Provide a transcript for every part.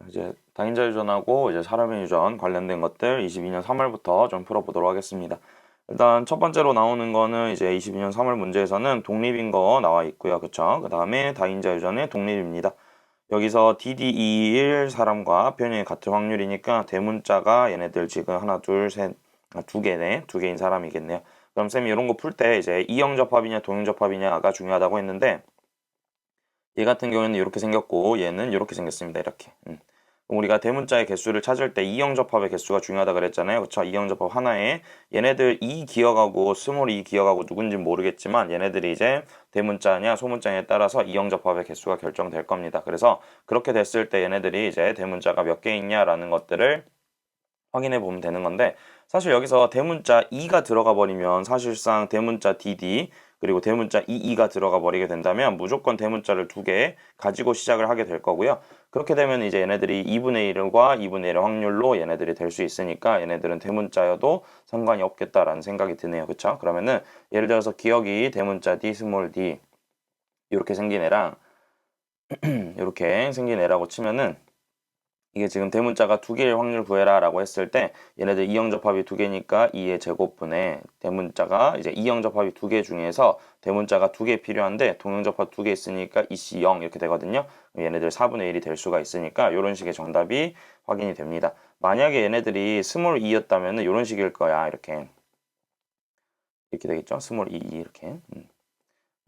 이제 다인자 유전하고 이제 사람의 유전 관련된 것들 22년 3월부터 좀 풀어보도록 하겠습니다. 일단 첫 번째로 나오는 거는 이제 22년 3월 문제에서는 독립인 거 나와 있고요. 그쵸? 그 다음에 다인자 유전의 독립입니다. 여기서 DD21 사람과 변형이 같은 확률이니까 대문자가 얘네들 지금 하나, 둘, 셋, 두 개네. 두 개인 사람이겠네요. 그럼 쌤이 이런 거 풀 때 이제 이형접합이냐 동형접합이냐가 중요하다고 했는데 얘 같은 경우에는 이렇게 생겼고 얘는 이렇게 생겼습니다. 이렇게. 그럼 우리가 대문자의 개수를 찾을 때 이형접합의 개수가 중요하다 그랬잖아요. 그쵸? 이형접합 하나에 얘네들 이 기억하고 스몰 이 기억하고 누군지 모르겠지만 얘네들이 이제 대문자냐 소문자냐에 따라서 이형접합의 개수가 결정될 겁니다. 그래서 그렇게 됐을 때 얘네들이 이제 대문자가 몇 개 있냐라는 것들을 확인해 보면 되는 건데 사실 여기서 대문자 2가 들어가 버리면 사실상 대문자 DD 그리고 대문자 EE가 들어가 버리게 된다면 무조건 대문자를 두 개 가지고 시작을 하게 될 거고요. 그렇게 되면 이제 얘네들이 2분의 1과 2분의 1의 확률로 얘네들이 될 수 있으니까 얘네들은 대문자여도 상관이 없겠다라는 생각이 드네요. 그쵸? 그러면은 예를 들어서 기억이 대문자 D, 스몰 d 이렇게 생긴 애랑 이렇게 생긴 애라고 치면은 이게 지금 대문자가 두 개일 확률 구해라 라고 했을 때 얘네들 이형접합이 두 개니까 2의 제곱분에 대문자가 이제 이형접합이 두 개 중에서 대문자가 두 개 필요한데 동형접합 두 개 있으니까 2C 0 이렇게 되거든요. 얘네들 4분의 1이 될 수가 있으니까 이런 식의 정답이 확인이 됩니다. 만약에 얘네들이 스몰 2였다면 이런 식일 거야. 이렇게 되겠죠. 스몰 2 이렇게.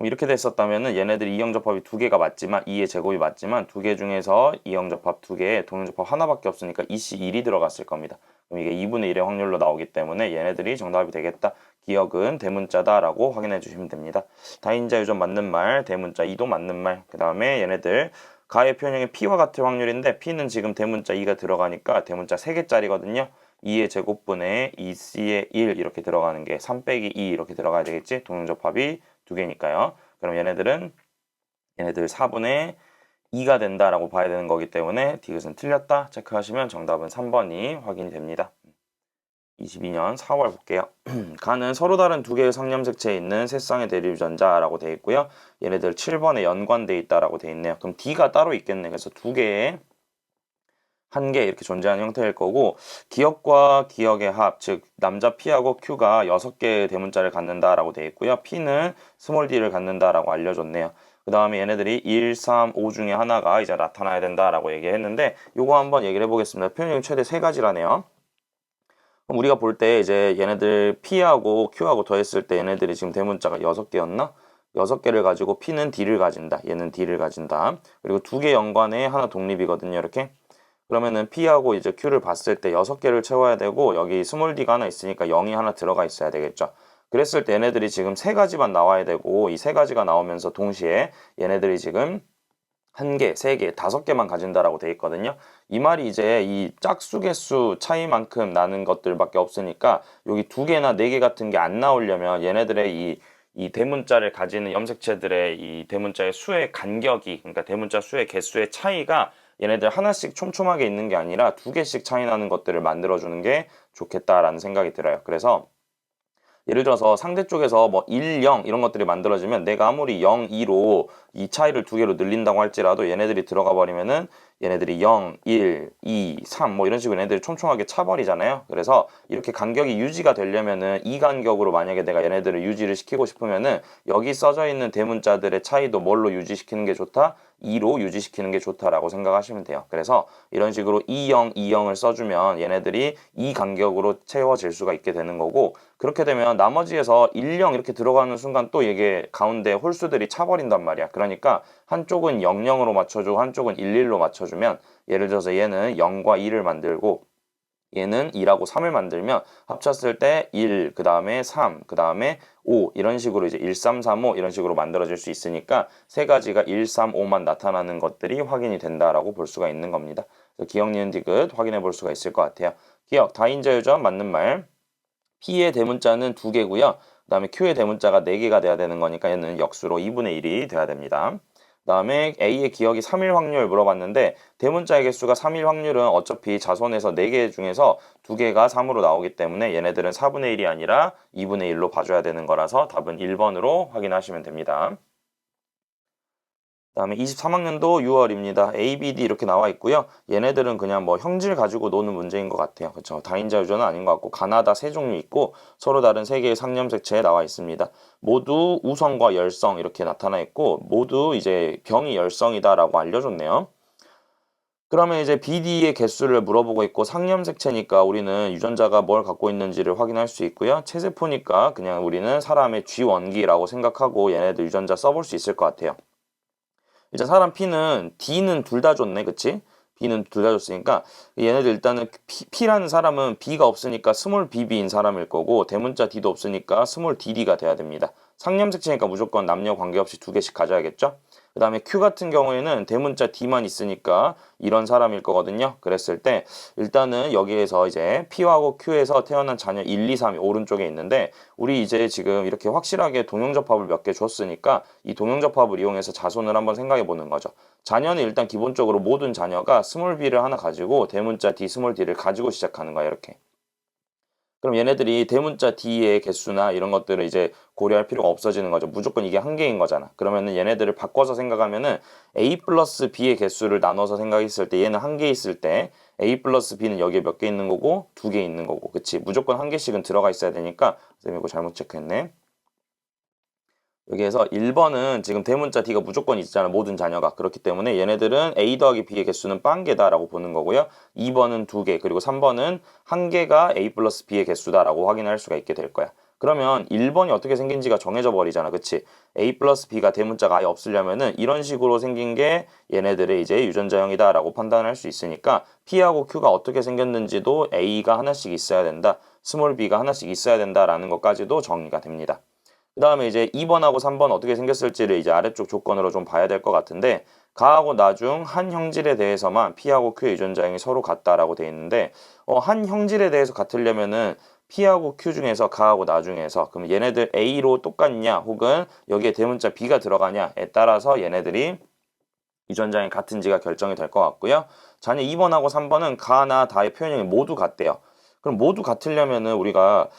이렇게 됐었다면은 얘네들이 이형접합이 두 개가 맞지만 2의 제곱이 맞지만 두 개 중에서 이형접합 두 개에 동형접합 하나밖에 없으니까 2C1이 들어갔을 겁니다. 그럼 이게 2분의 1의 확률로 나오기 때문에 얘네들이 정답이 되겠다. 기억은 대문자다라고 확인해 주시면 됩니다. 다인자 유전 맞는 말, 대문자 2도 맞는 말. 그 다음에 얘네들 가의 표현형이 P와 같을 확률인데 P는 지금 대문자 2가 들어가니까 대문자 3개짜리거든요. 2의 제곱분에 2C의 1 이렇게 들어가는 게 3 빼기 2 이렇게 들어가야 되겠지. 동형접합이 두 개니까요. 그럼 얘네들 4분의 2가 된다라고 봐야 되는 거기 때문에 디귿은 틀렸다 체크하시면 정답은 3번이 확인이 됩니다. 22년 4월 볼게요. 가는 서로 다른 두 개의 상념색체에 있는 세 쌍의 대립전자라고 되어 있고요. 얘네들 7번에 연관되어 있다라고 되어 있네요. 그럼 D가 따로 있겠네. 그래서 두 개의 한 개 이렇게 존재하는 형태일 거고 기억과 기억의 합, 즉 남자 P하고 Q가 6개의 대문자를 갖는다라고 되어 있고요. P는 스몰 d를 갖는다라고 알려줬네요. 그 다음에 얘네들이 1, 3, 5 중에 하나가 이제 나타나야 된다라고 얘기했는데 요거 한번 얘기를 해보겠습니다. 표현형이 최대 3가지라네요. 그럼 우리가 볼 때 이제 얘네들 P하고 Q하고 더했을 때 얘네들이 지금 대문자가 6개였나? 6개를 가지고 P는 D를 가진다. 얘는 D를 가진다. 그리고 두 개 연관에 하나 독립이거든요. 이렇게. 그러면은 P하고 이제 Q를 봤을 때 6개를 채워야 되고 여기 스몰 d가 하나 있으니까 0이 하나 들어가 있어야 되겠죠. 그랬을 때 얘네들이 지금 세 가지만 나와야 되고 이 세 가지가 나오면서 동시에 얘네들이 지금 한 개, 세 개, 5개만 가진다라고 돼 있거든요. 이 말이 이제 이 짝수 개수 차이만큼 나는 것들밖에 없으니까 여기 두 개나 네 개 같은 게 안 나오려면 얘네들의 이 대문자를 가지는 염색체들의 이 대문자의 수의 간격이 그러니까 대문자 수의 개수의 차이가 얘네들 하나씩 촘촘하게 있는 게 아니라 두 개씩 차이 나는 것들을 만들어주는 게 좋겠다라는 생각이 들어요. 그래서 예를 들어서 상대 쪽에서 뭐 1, 0 이런 것들이 만들어지면 내가 아무리 0, 2로 이 차이를 두 개로 늘린다고 할지라도 얘네들이 들어가 버리면은 얘네들이 0, 1, 2, 3 뭐 이런 식으로 얘네들이 촘촘하게 차버리잖아요. 그래서 이렇게 간격이 유지가 되려면은 이 간격으로 만약에 내가 얘네들을 유지를 시키고 싶으면은 여기 써져 있는 대문자들의 차이도 뭘로 유지시키는 게 좋다? 2로 유지시키는 게 좋다라고 생각하시면 돼요. 그래서 이런 식으로 20, 20을 써주면 얘네들이 이 간격으로 채워질 수가 있게 되는 거고 그렇게 되면 나머지에서 1, 0 이렇게 들어가는 순간 또 이게 가운데 홀수들이 차버린단 말이야. 그러니까 한쪽은 0, 0으로 맞춰주고 한쪽은 1, 1로 맞춰주면 예를 들어서 얘는 0과 2를 만들고 얘는 2라고 3을 만들면 합쳤을 때 1, 그 다음에 3, 그 다음에 5 이런 식으로 이제 1, 3, 3, 5 이런 식으로 만들어질 수 있으니까 세 가지가 1, 3, 5만 나타나는 것들이 확인이 된다라고 볼 수가 있는 겁니다. 그래서 기억, 니은, 디귿 확인해 볼 수가 있을 것 같아요. 기억, 다인자 유전 맞는 말. P의 대문자는 2개고요. 그 다음에 Q의 대문자가 4개가 돼야 되는 거니까 얘는 역수로 2분의 1이 돼야 됩니다. 그 다음에 A의 기억이 3일 확률 물어봤는데 대문자의 개수가 3일 확률은 어차피 자손에서 4개 중에서 2개가 3으로 나오기 때문에 얘네들은 4분의 1이 아니라 2분의 1로 봐줘야 되는 거라서 답은 1번으로 확인하시면 됩니다. 그다음에 23학년도 6월입니다. A, B, D 이렇게 나와 있고요. 얘네들은 그냥 뭐 형질 가지고 노는 문제인 것 같아요. 그렇죠? 다인자 유전은 아닌 것 같고 가나다 세 종류 있고 서로 다른 세 개의 상념색체에 나와 있습니다. 모두 우성과 열성 이렇게 나타나 있고 모두 이제 병이 열성이다라고 알려줬네요. 그러면 이제 BD의 개수를 물어보고 있고 상념색체니까 우리는 유전자가 뭘 갖고 있는지를 확인할 수 있고요. 체세포니까 그냥 우리는 사람의 G원기라고 생각하고 얘네들 유전자 써볼 수 있을 것 같아요. 이제 사람 P는 D는 둘 다 줬네, 그치? B는 둘 다 줬으니까 얘네들 일단은 P라는 사람은 B가 없으니까 스몰 BB인 사람일 거고 대문자 D도 없으니까 스몰 DD가 돼야 됩니다. 상념색체니까 무조건 남녀 관계없이 두 개씩 가져야겠죠? 그 다음에 Q 같은 경우에는 대문자 D만 있으니까 이런 사람일 거거든요. 그랬을 때 일단은 여기에서 이제 P하고 Q에서 태어난 자녀 1, 2, 3이 오른쪽에 있는데 우리 이제 지금 이렇게 확실하게 동형접합을 몇 개 줬으니까 이 동형접합을 이용해서 자손을 한번 생각해 보는 거죠. 자녀는 일단 기본적으로 모든 자녀가 스몰 b를 하나 가지고 대문자 D, 스몰 d를 가지고 시작하는 거야, 이렇게. 그럼 얘네들이 대문자 D의 개수나 이런 것들을 이제 고려할 필요가 없어지는 거죠. 무조건 이게 한 개인 거잖아. 그러면은 얘네들을 바꿔서 생각하면은 A 플러스 B의 개수를 나눠서 생각했을 때 얘는 한 개 있을 때 A 플러스 B는 여기에 몇 개 있는 거고 두 개 있는 거고. 그치? 무조건 한 개씩은 들어가 있어야 되니까 선생님 이거 잘못 체크했네. 여기에서 1번은 지금 대문자 D가 무조건 있잖아. 모든 자녀가. 그렇기 때문에 얘네들은 A 더하기 B의 개수는 빵개다라고 보는 거고요. 2번은 2개, 그리고 3번은 한 개가 A 플러스 B의 개수다라고 확인할 수가 있게 될 거야. 그러면 1번이 어떻게 생긴지가 정해져 버리잖아. 그치? A 플러스 B가 대문자가 아예 없으려면은 이런 식으로 생긴 게 얘네들의 이제 유전자형이다라고 판단할 수 있으니까 P하고 Q가 어떻게 생겼는지도 A가 하나씩 있어야 된다. 스몰 b가 하나씩 있어야 된다라는 것까지도 정리가 됩니다. 그 다음에 이제 2번하고 3번 어떻게 생겼을지를 이제 아래쪽 조건으로 좀 봐야 될 것 같은데 가하고 나중 한 형질에 대해서만 P하고 Q의 유전자형이 서로 같다라고 돼 있는데 한 형질에 대해서 같으려면은 P하고 Q 중에서 가하고 나중에서 그럼 얘네들 A로 똑같냐 혹은 여기에 대문자 B가 들어가냐에 따라서 얘네들이 유전자형이 같은지가 결정이 될 것 같고요. 자녀 2번하고 3번은 가나 다의 표현형이 모두 같대요. 그럼 모두 같으려면은 우리가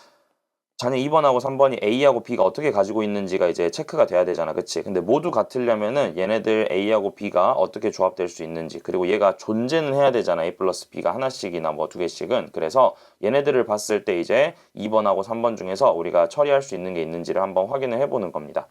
자네 2번하고 3번이 A하고 B가 어떻게 가지고 있는지가 이제 체크가 돼야 되잖아. 그치? 근데 모두 같으려면은 얘네들 A하고 B가 어떻게 조합될 수 있는지 그리고 얘가 존재는 해야 되잖아. A 플러스 B가 하나씩이나 뭐 두 개씩은. 그래서 얘네들을 봤을 때 이제 2번하고 3번 중에서 우리가 처리할 수 있는 게 있는지를 한번 확인을 해보는 겁니다.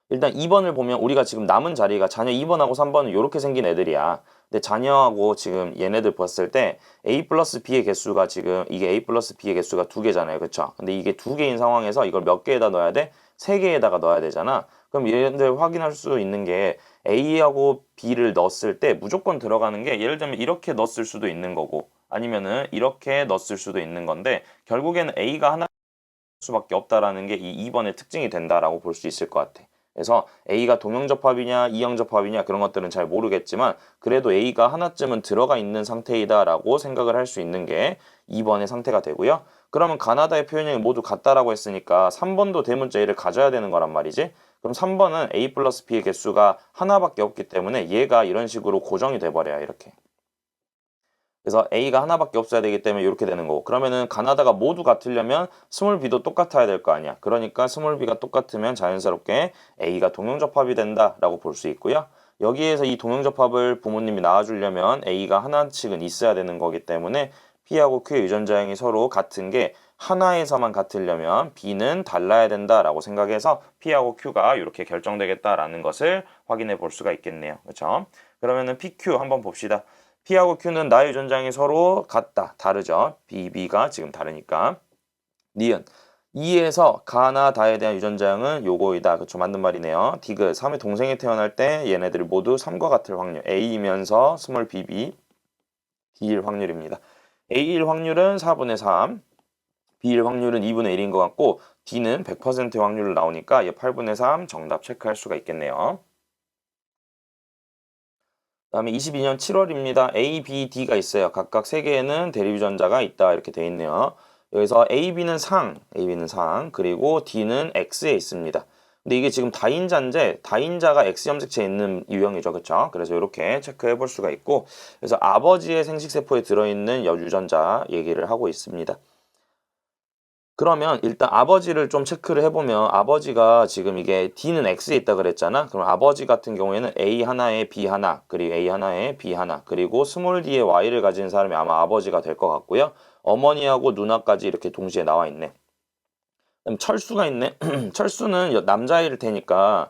일단 2번을 보면 우리가 지금 남은 자리가 자녀 2번하고 3번은 이렇게 생긴 애들이야. 근데 자녀하고 지금 얘네들 봤을 때 A 플러스 B의 개수가 지금 이게 A 플러스 B의 개수가 두 개잖아요. 그쵸? 근데 이게 두 개인 상황에서 이걸 몇 개에다 넣어야 돼? 세 개에다가 넣어야 되잖아. 그럼 얘네들 확인할 수 있는 게 A하고 B를 넣었을 때 무조건 들어가는 게 예를 들면 이렇게 넣었을 수도 있는 거고 아니면은 이렇게 넣었을 수도 있는 건데 결국에는 A가 하나 수밖에 없다라는 게 이 2번의 특징이 된다라고 볼 수 있을 것 같아. 그래서 A가 동형접합이냐 이형접합이냐 그런 것들은 잘 모르겠지만 그래도 A가 하나쯤은 들어가 있는 상태이다라고 생각을 할 수 있는 게 2번의 상태가 되고요. 그러면 가나다의 표현형이 모두 같다라고 했으니까 3번도 대문자 A를 가져야 되는 거란 말이지. 그럼 3번은 A 플러스 B의 개수가 하나밖에 없기 때문에 얘가 이런 식으로 고정이 돼버려요. 이렇게. 그래서 A가 하나밖에 없어야 되기 때문에 이렇게 되는 거고 그러면은 가나다가 모두 같으려면 스몰 b도 똑같아야 될 거 아니야. 그러니까 스몰 b가 똑같으면 자연스럽게 A가 동형접합이 된다라고 볼 수 있고요. 여기에서 이 동형접합을 부모님이 낳아주려면 A가 하나씩은 있어야 되는 거기 때문에 P하고 Q의 유전자형이 서로 같은 게 하나에서만 같으려면 B는 달라야 된다라고 생각해서 P하고 Q가 이렇게 결정되겠다라는 것을 확인해 볼 수가 있겠네요. 그렇죠? 그러면은 PQ 한번 봅시다. P하고 Q는 나의 유전자형이 서로 같다. 다르죠. B, B가 지금 다르니까. 니은 2에서 가나 다에 대한 유전자형은 요거이다. 그쵸? 맞는 말이네요. 디귿 3의 동생이 태어날 때 얘네들이 모두 3과 같을 확률. A이면서 스몰 bb B일 확률입니다. A일 확률은 4분의 3, B일 확률은 2분의 1인 것 같고 D는 100%의 확률로 나오니까 얘 8분의 3 정답 체크할 수가 있겠네요. 다음에 22년 7월입니다. A, B, D가 있어요. 각각 3개에는 대립유전자가 있다. 이렇게 돼 있네요. 여기서 AB는 상, 그리고 D는 X에 있습니다. 근데 이게 지금 다인자인데 다인자가 X 염색체에 있는 유형이죠. 그쵸? 그래서 이렇게 체크해 볼 수가 있고 그래서 아버지의 생식세포에 들어있는 유전자 얘기를 하고 있습니다. 그러면 일단 아버지를 좀 체크를 해보면 아버지가 지금 이게 D는 X에 있다 그랬잖아. 그럼 아버지 같은 경우에는 A 하나에 B 하나, 그리고 A 하나에 B 하나, 그리고 스몰 D에 Y를 가진 사람이 아마 아버지가 될 것 같고요. 어머니하고 누나까지 이렇게 동시에 나와 있네. 그럼 철수가 있네. 철수는 남자일 테니까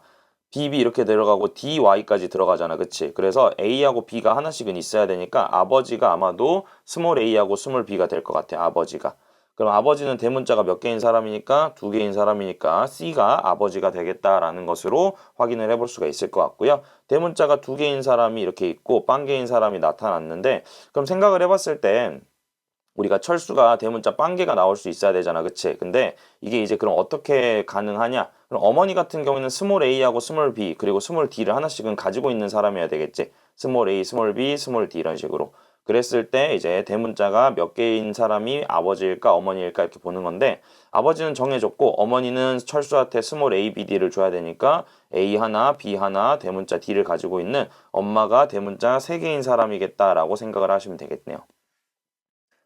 BB 이렇게 들어가고 DY까지 들어가잖아. 그치? 그래서 A하고 B가 하나씩은 있어야 되니까 아버지가 아마도 스몰 A하고 스몰 B가 될 것 같아. 아버지가. 그럼 아버지는 대문자가 몇 개인 사람이니까 두 개인 사람이니까 C가 아버지가 되겠다라는 것으로 확인을 해볼 수가 있을 것 같고요. 대문자가 두 개인 사람이 이렇게 있고 빵개인 사람이 나타났는데 그럼 생각을 해봤을 때 우리가 철수가 대문자 빵개가 나올 수 있어야 되잖아. 그치? 근데 이게 이제 그럼 어떻게 가능하냐? 그럼 어머니 같은 경우에는 스몰 A하고 스몰 B 그리고 스몰 D를 하나씩은 가지고 있는 사람이어야 되겠지. 스몰 A, 스몰 B, 스몰 D 이런 식으로. 그랬을 때 이제 대문자가 몇 개인 사람이 아버지일까 어머니일까 이렇게 보는 건데 아버지는 정해졌고 어머니는 철수한테 스몰 A, B, D를 줘야 되니까 A 하나, B 하나, 대문자 D를 가지고 있는 엄마가 대문자 3개인 사람이겠다라고 생각을 하시면 되겠네요.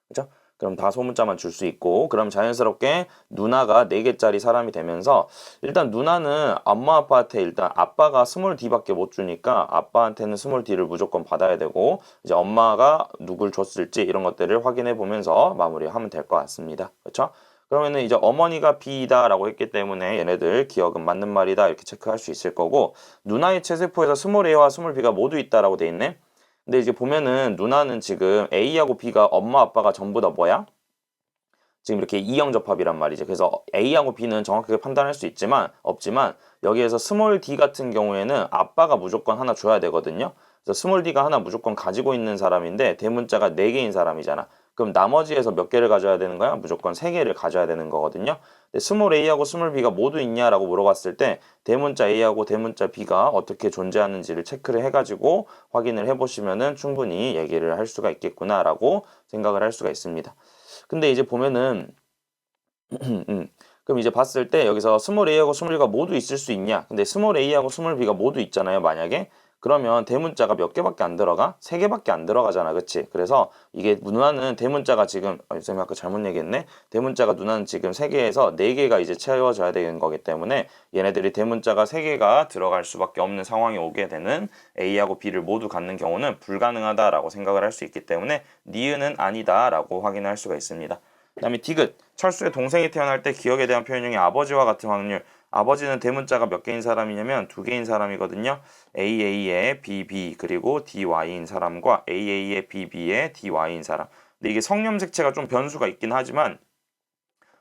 그죠? 그럼 다 소문자만 줄 수 있고 그럼 자연스럽게 누나가 4개짜리 사람이 되면서 일단 누나는 엄마 아빠한테 일단 아빠가 스몰 D밖에 못 주니까 아빠한테는 스몰 D를 무조건 받아야 되고 이제 엄마가 누굴 줬을지 이런 것들을 확인해 보면서 마무리하면 될 것 같습니다. 그렇죠? 그러면은 이제 어머니가 B다라고 했기 때문에 얘네들 기억은 맞는 말이다 이렇게 체크할 수 있을 거고 누나의 체세포에서 스몰 A와 스몰 B가 모두 있다라고 돼 있네. 근데 이제 보면은 누나는 지금 A하고 B가 엄마 아빠가 전부 다 뭐야? 지금 이렇게 이형접합이란 말이죠. 그래서 A하고 B는 정확하게 판단할 수 있지만 없지만 여기에서 스몰 D 같은 경우에는 아빠가 무조건 하나 줘야 되거든요. 그래서 스몰 D가 하나 무조건 가지고 있는 사람인데 대문자가 4개인 사람이잖아. 그럼 나머지에서 몇 개를 가져야 되는 거야? 무조건 3개를 가져야 되는 거거든요. 근데 스몰 A하고 스몰 B가 모두 있냐라고 물어봤을 때 대문자 A하고 대문자 B가 어떻게 존재하는지를 체크를 해가지고 확인을 해보시면은 충분히 얘기를 할 수가 있겠구나라고 생각을 할 수가 있습니다. 근데 이제 보면은 그럼 이제 봤을 때 여기서 스몰 A하고 스몰 B가 모두 있을 수 있냐? 근데 스몰 A하고 스몰 B가 모두 있잖아요. 만약에 그러면 대문자가 몇 개밖에 안 들어가? 3개밖에 안 들어가잖아. 그치? 그래서 이게 누나는 대문자가 지금 선생님 아까 잘못 얘기했네. 대문자가 누나는 지금 3개에서 4개가 이제 채워져야 되는 거기 때문에 얘네들이 대문자가 3개가 들어갈 수밖에 없는 상황이 오게 되는 A하고 B를 모두 갖는 경우는 불가능하다라고 생각을 할 수 있기 때문에 니은은 아니다라고 확인할 수가 있습니다. 그 다음에 디귿, 철수의 동생이 태어날 때 기억에 대한 표현 중에 아버지와 같은 확률. 아버지는 대문자가 몇 개인 사람이냐면 2개인 사람이거든요. AA의 BB 그리고 DY인 사람과 AA의 BB의 DY인 사람. 근데 이게 성념색체가 좀 변수가 있긴 하지만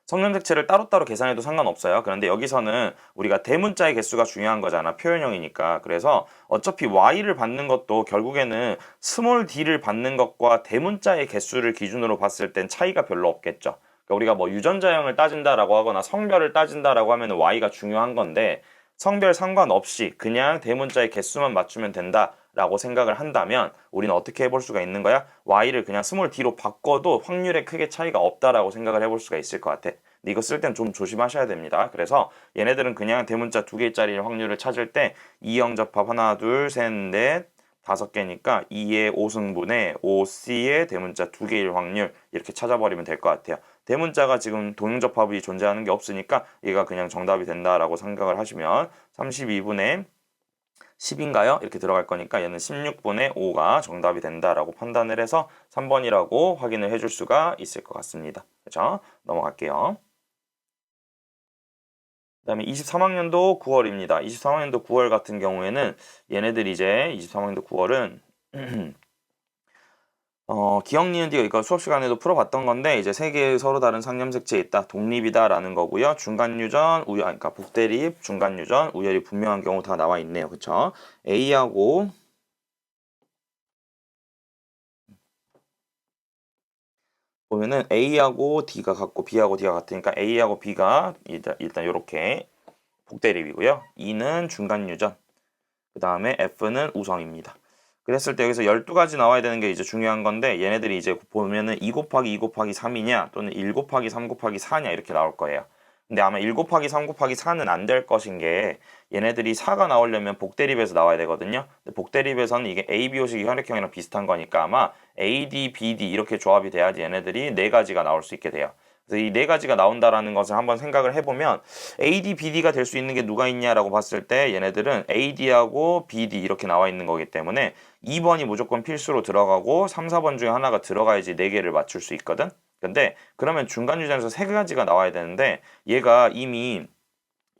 성념색체를 따로따로 계산해도 상관없어요. 그런데 여기서는 우리가 대문자의 개수가 중요한 거잖아. 표현형이니까. 그래서 어차피 y를 받는 것도 결국에는 스몰 d를 받는 것과 대문자의 개수를 기준으로 봤을 땐 차이가 별로 없겠죠. 그러니까 우리가 뭐 유전자형을 따진다라고 하거나 성별을 따진다라고 하면 y가 중요한 건데 성별 상관없이 그냥 대문자의 개수만 맞추면 된다라고 생각을 한다면 우리는 어떻게 해볼 수가 있는 거야? y를 그냥 스몰 d로 바꿔도 확률에 크게 차이가 없다라고 생각을 해볼 수가 있을 것 같아. 근데 이거 쓸 땐 좀 조심하셔야 됩니다. 그래서 얘네들은 그냥 대문자 2개짜리 확률을 찾을 때 이형접합 하나, 둘, 셋, 넷, 5개니까 2의 5승분의 5C의 대문자 2개일 확률 이렇게 찾아버리면 될 것 같아요. 대문자가 지금 동형접합이 존재하는 게 없으니까 얘가 그냥 정답이 된다라고 생각을 하시면 32분의 10인가요? 이렇게 들어갈 거니까 얘는 16분의 5가 정답이 된다라고 판단을 해서 3번이라고 확인을 해줄 수가 있을 것 같습니다. 그렇죠? 넘어갈게요. 그 다음에 23학년도 9월입니다. 23학년도 9월 같은 경우에는 얘네들이 이제 23학년도 9월은 기억 니은 디귿 이거 수업 시간에도 풀어봤던 건데 이제 세 개의 서로 다른 상념색체에 있다. 독립이다라는 거고요. 중간유전, 그러니까 복대립, 중간유전, 우열이 분명한 경우 다 나와 있네요. 그쵸? A하고 보면은 A하고 D가 같고 B하고 D가 같으니까 A하고 B가 일단 이렇게 복대립이고요. E는 중간유전, 그 다음에 F는 우성입니다. 그랬을 때 여기서 12가지 나와야 되는 게 이제 중요한 건데 얘네들이 이제 보면은 2 곱하기 2 곱하기 3이냐 또는 1 곱하기 3 곱하기 4냐 이렇게 나올 거예요. 근데 아마 1 곱하기 3 곱하기 4는 안 될 것인 게 얘네들이 4가 나오려면 복대립에서 나와야 되거든요. 근데 복대립에서는 이게 ABO식이 혈액형이랑 비슷한 거니까 아마 AD, BD 이렇게 조합이 돼야지 얘네들이 4가지가 나올 수 있게 돼요. 그래서 이 네 가지가 나온다라는 것을 한번 생각을 해보면 AD, BD가 될 수 있는 게 누가 있냐라고 봤을 때 얘네들은 AD하고 BD 이렇게 나와 있는 거기 때문에 2번이 무조건 필수로 들어가고 3, 4번 중에 하나가 들어가야지 4개를 맞출 수 있거든. 근데 그러면 중간 유전에서 세 가지가 나와야 되는데 얘가 이미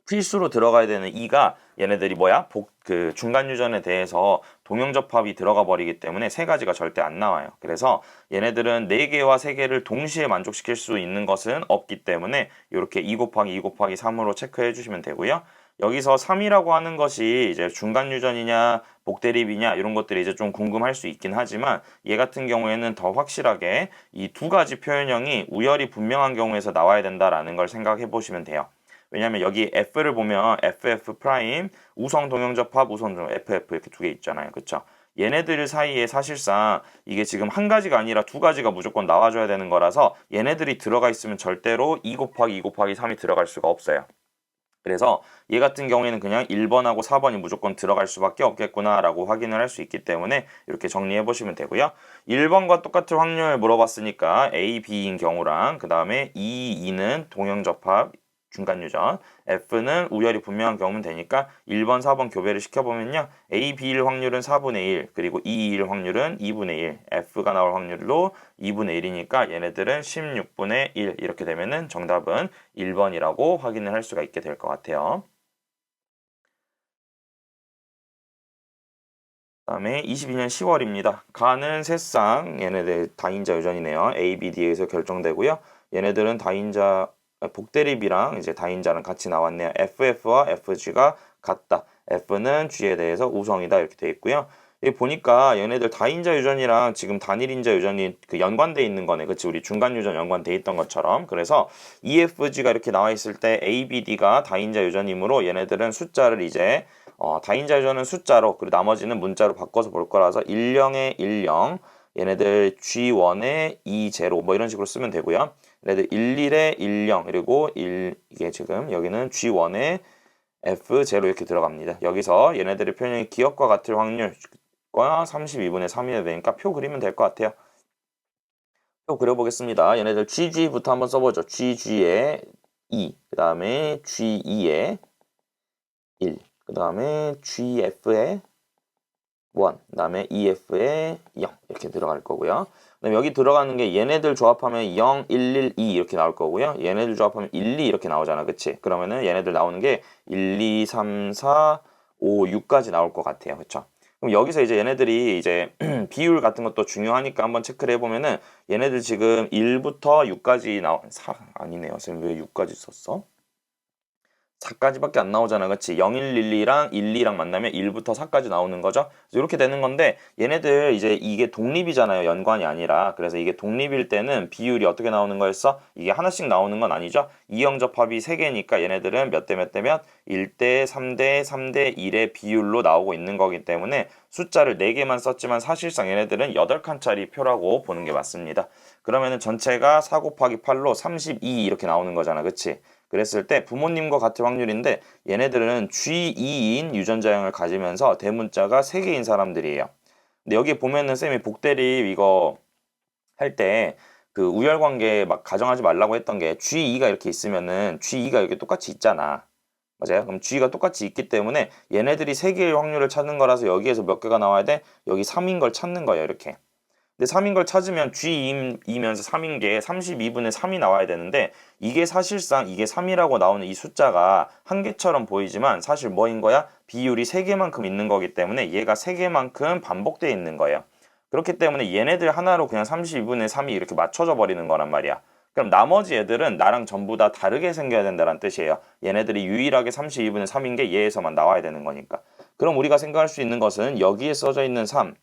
필수로 들어가야 되는 E가 얘네들이 뭐야? 그 중간 유전에 대해서 동형접합이 들어가 버리기 때문에 세 가지가 절대 안 나와요. 그래서 얘네들은 4개와 3개를 동시에 만족시킬 수 있는 것은 없기 때문에 이렇게 2 곱하기 2 곱하기 3으로 체크해 주시면 되고요. 여기서 3이라고 하는 것이 이제 중간 유전이냐 복대립이냐 이런 것들이 이제 좀 궁금할 수 있긴 하지만 얘 같은 경우에는 더 확실하게 이 두 가지 표현형이 우열이 분명한 경우에서 나와야 된다라는 걸 생각해 보시면 돼요. 왜냐면 여기 F를 보면 FF 프라임, 우성 동형접합, 우성 동형 FF 이렇게 두 개 있잖아요. 그쵸? 얘네들 사이에 사실상 이게 지금 한 가지가 아니라 두 가지가 무조건 나와줘야 되는 거라서 얘네들이 들어가 있으면 절대로 2 곱하기 2 곱하기 3이 들어갈 수가 없어요. 그래서 얘 같은 경우에는 그냥 1번하고 4번이 무조건 들어갈 수밖에 없겠구나라고 확인을 할 수 있기 때문에 이렇게 정리해 보시면 되고요. 1번과 똑같은 확률 물어봤으니까 A, B인 경우랑 그 다음에 2, 2는 동형접합 중간 유전, F는 우열이 분명한 경우면 되니까 1번, 4번 교배를 시켜보면요. A, B일 확률은 4분의 1, 그리고 2, 2일 확률은 2분의 1, F가 나올 확률로 2분의 1이니까 얘네들은 16분의 1 이렇게 되면은 정답은 1번이라고 확인을 할 수가 있게 될 것 같아요. 그다음에 22년 10월입니다. 가는 새쌍 얘네들 다인자 유전이네요. A, B, D에서 결정되고요. 얘네들은 다인자 복대립이랑 이제 다인자랑 같이 나왔네요. FF와 FG가 같다. F는 G에 대해서 우성이다 이렇게 돼 있고요. 여기 보니까 얘네들 다인자 유전이랑 지금 단일인자 유전이 그 연관돼 있는 거네. 그치? 우리 중간 유전 연관돼 있던 것처럼. 그래서 EFG가 이렇게 나와 있을 때 ABD가 다인자 유전이므로 얘네들은 숫자를 이제 다인자 유전은 숫자로 그리고 나머지는 문자로 바꿔서 볼 거라서 10에 10 얘네들 G1에 2제로 뭐 이런 식으로 쓰면 되고요. 얘네들 11에 10 그리고 1 이게 지금 여기는 G1에 F0 이렇게 들어갑니다. 여기서 얘네들의 표현이 기억과 같을 확률과 32분의 3이 되니까 표 그리면 될 것 같아요. 표 그려보겠습니다. 얘네들 GG부터 한번 써보죠. GG에 2, 그 다음에 G2에 1, 그 다음에 GF에 1, 그 다음에 EF에 0 이렇게 들어갈 거고요. 그다음에 여기 들어가는 게 얘네들 조합하면 0, 1, 1, 2 이렇게 나올 거고요. 얘네들 조합하면 1, 2 이렇게 나오잖아. 그치? 그러면은 얘네들 나오는 게 1, 2, 3, 4, 5, 6까지 나올 것 같아요. 그쵸? 그럼 여기서 이제 얘네들이 이제 비율 같은 것도 중요하니까 한번 체크를 해보면은 얘네들 지금 1부터 6까지 아니네요. 선생님 왜 6까지 썼어? 4까지밖에 안 나오잖아. 그치? 0, 1, 1, 2랑 1, 2랑 만나면 1부터 4까지 나오는 거죠. 그래서 이렇게 되는 건데 얘네들 이제 이게 독립이잖아요. 연관이 아니라. 그래서 이게 독립일 때는 비율이 어떻게 나오는 거였어? 이게 하나씩 나오는 건 아니죠. 이형접합이 3개니까 얘네들은 몇 대 몇 대면 1대 3대 3대 1의 비율로 나오고 있는 거기 때문에 숫자를 4개만 썼지만 사실상 얘네들은 8칸짜리 표라고 보는 게 맞습니다. 그러면은 전체가 4 곱하기 8로 32 이렇게 나오는 거잖아. 그치? 그랬을 때 부모님과 같은 확률인데 얘네들은 G2인 유전자형을 가지면서 대문자가 3개인 사람들이에요. 근데 여기 보면은 쌤이 복대립 이거 할 때 그 우열관계 막 가정하지 말라고 했던 게 G2가 이렇게 있으면은 G2가 여기 똑같이 있잖아. 맞아요? 그럼 G가 똑같이 있기 때문에 얘네들이 3개의 확률을 찾는 거라서 여기에서 몇 개가 나와야 돼? 여기 3인 걸 찾는 거예요. 이렇게. 근데 3인 걸 찾으면 G이면서 3인 게 32분의 3이 나와야 되는데 이게 사실상 이게 3이라고 나오는 이 숫자가 한 개처럼 보이지만 사실 뭐인 거야? 비율이 3개만큼 있는 거기 때문에 얘가 3개만큼 반복되어 있는 거예요. 그렇기 때문에 얘네들 하나로 그냥 32분의 3이 이렇게 맞춰져 버리는 거란 말이야. 그럼 나머지 애들은 나랑 전부 다 다르게 생겨야 된다는 뜻이에요. 얘네들이 유일하게 32분의 3인 게 얘에서만 나와야 되는 거니까. 그럼 우리가 생각할 수 있는 것은 여기에 써져 있는 3,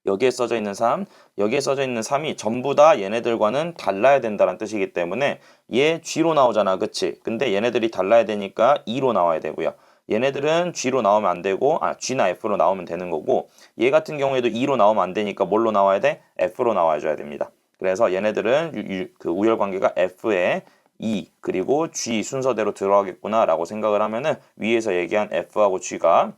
여기에 써져 있는 3, 여기에 써져 있는 3이 전부 다 얘네들과는 달라야 된다는 뜻이기 때문에 얘 G로 나오잖아. 그치? 근데 얘네들이 달라야 되니까 2로 나와야 되고요. 얘네들은 G로 나오면 안 되고 G나 F로 나오면 되는 거고 얘 같은 경우에도 2로 나오면 안 되니까 뭘로 나와야 돼? F로 나와줘야 됩니다. 그래서 얘네들은 그 우열 관계가 F에 2 그리고 G 순서대로 들어가겠구나 라고 생각을 하면은 위에서 얘기한 F하고 G가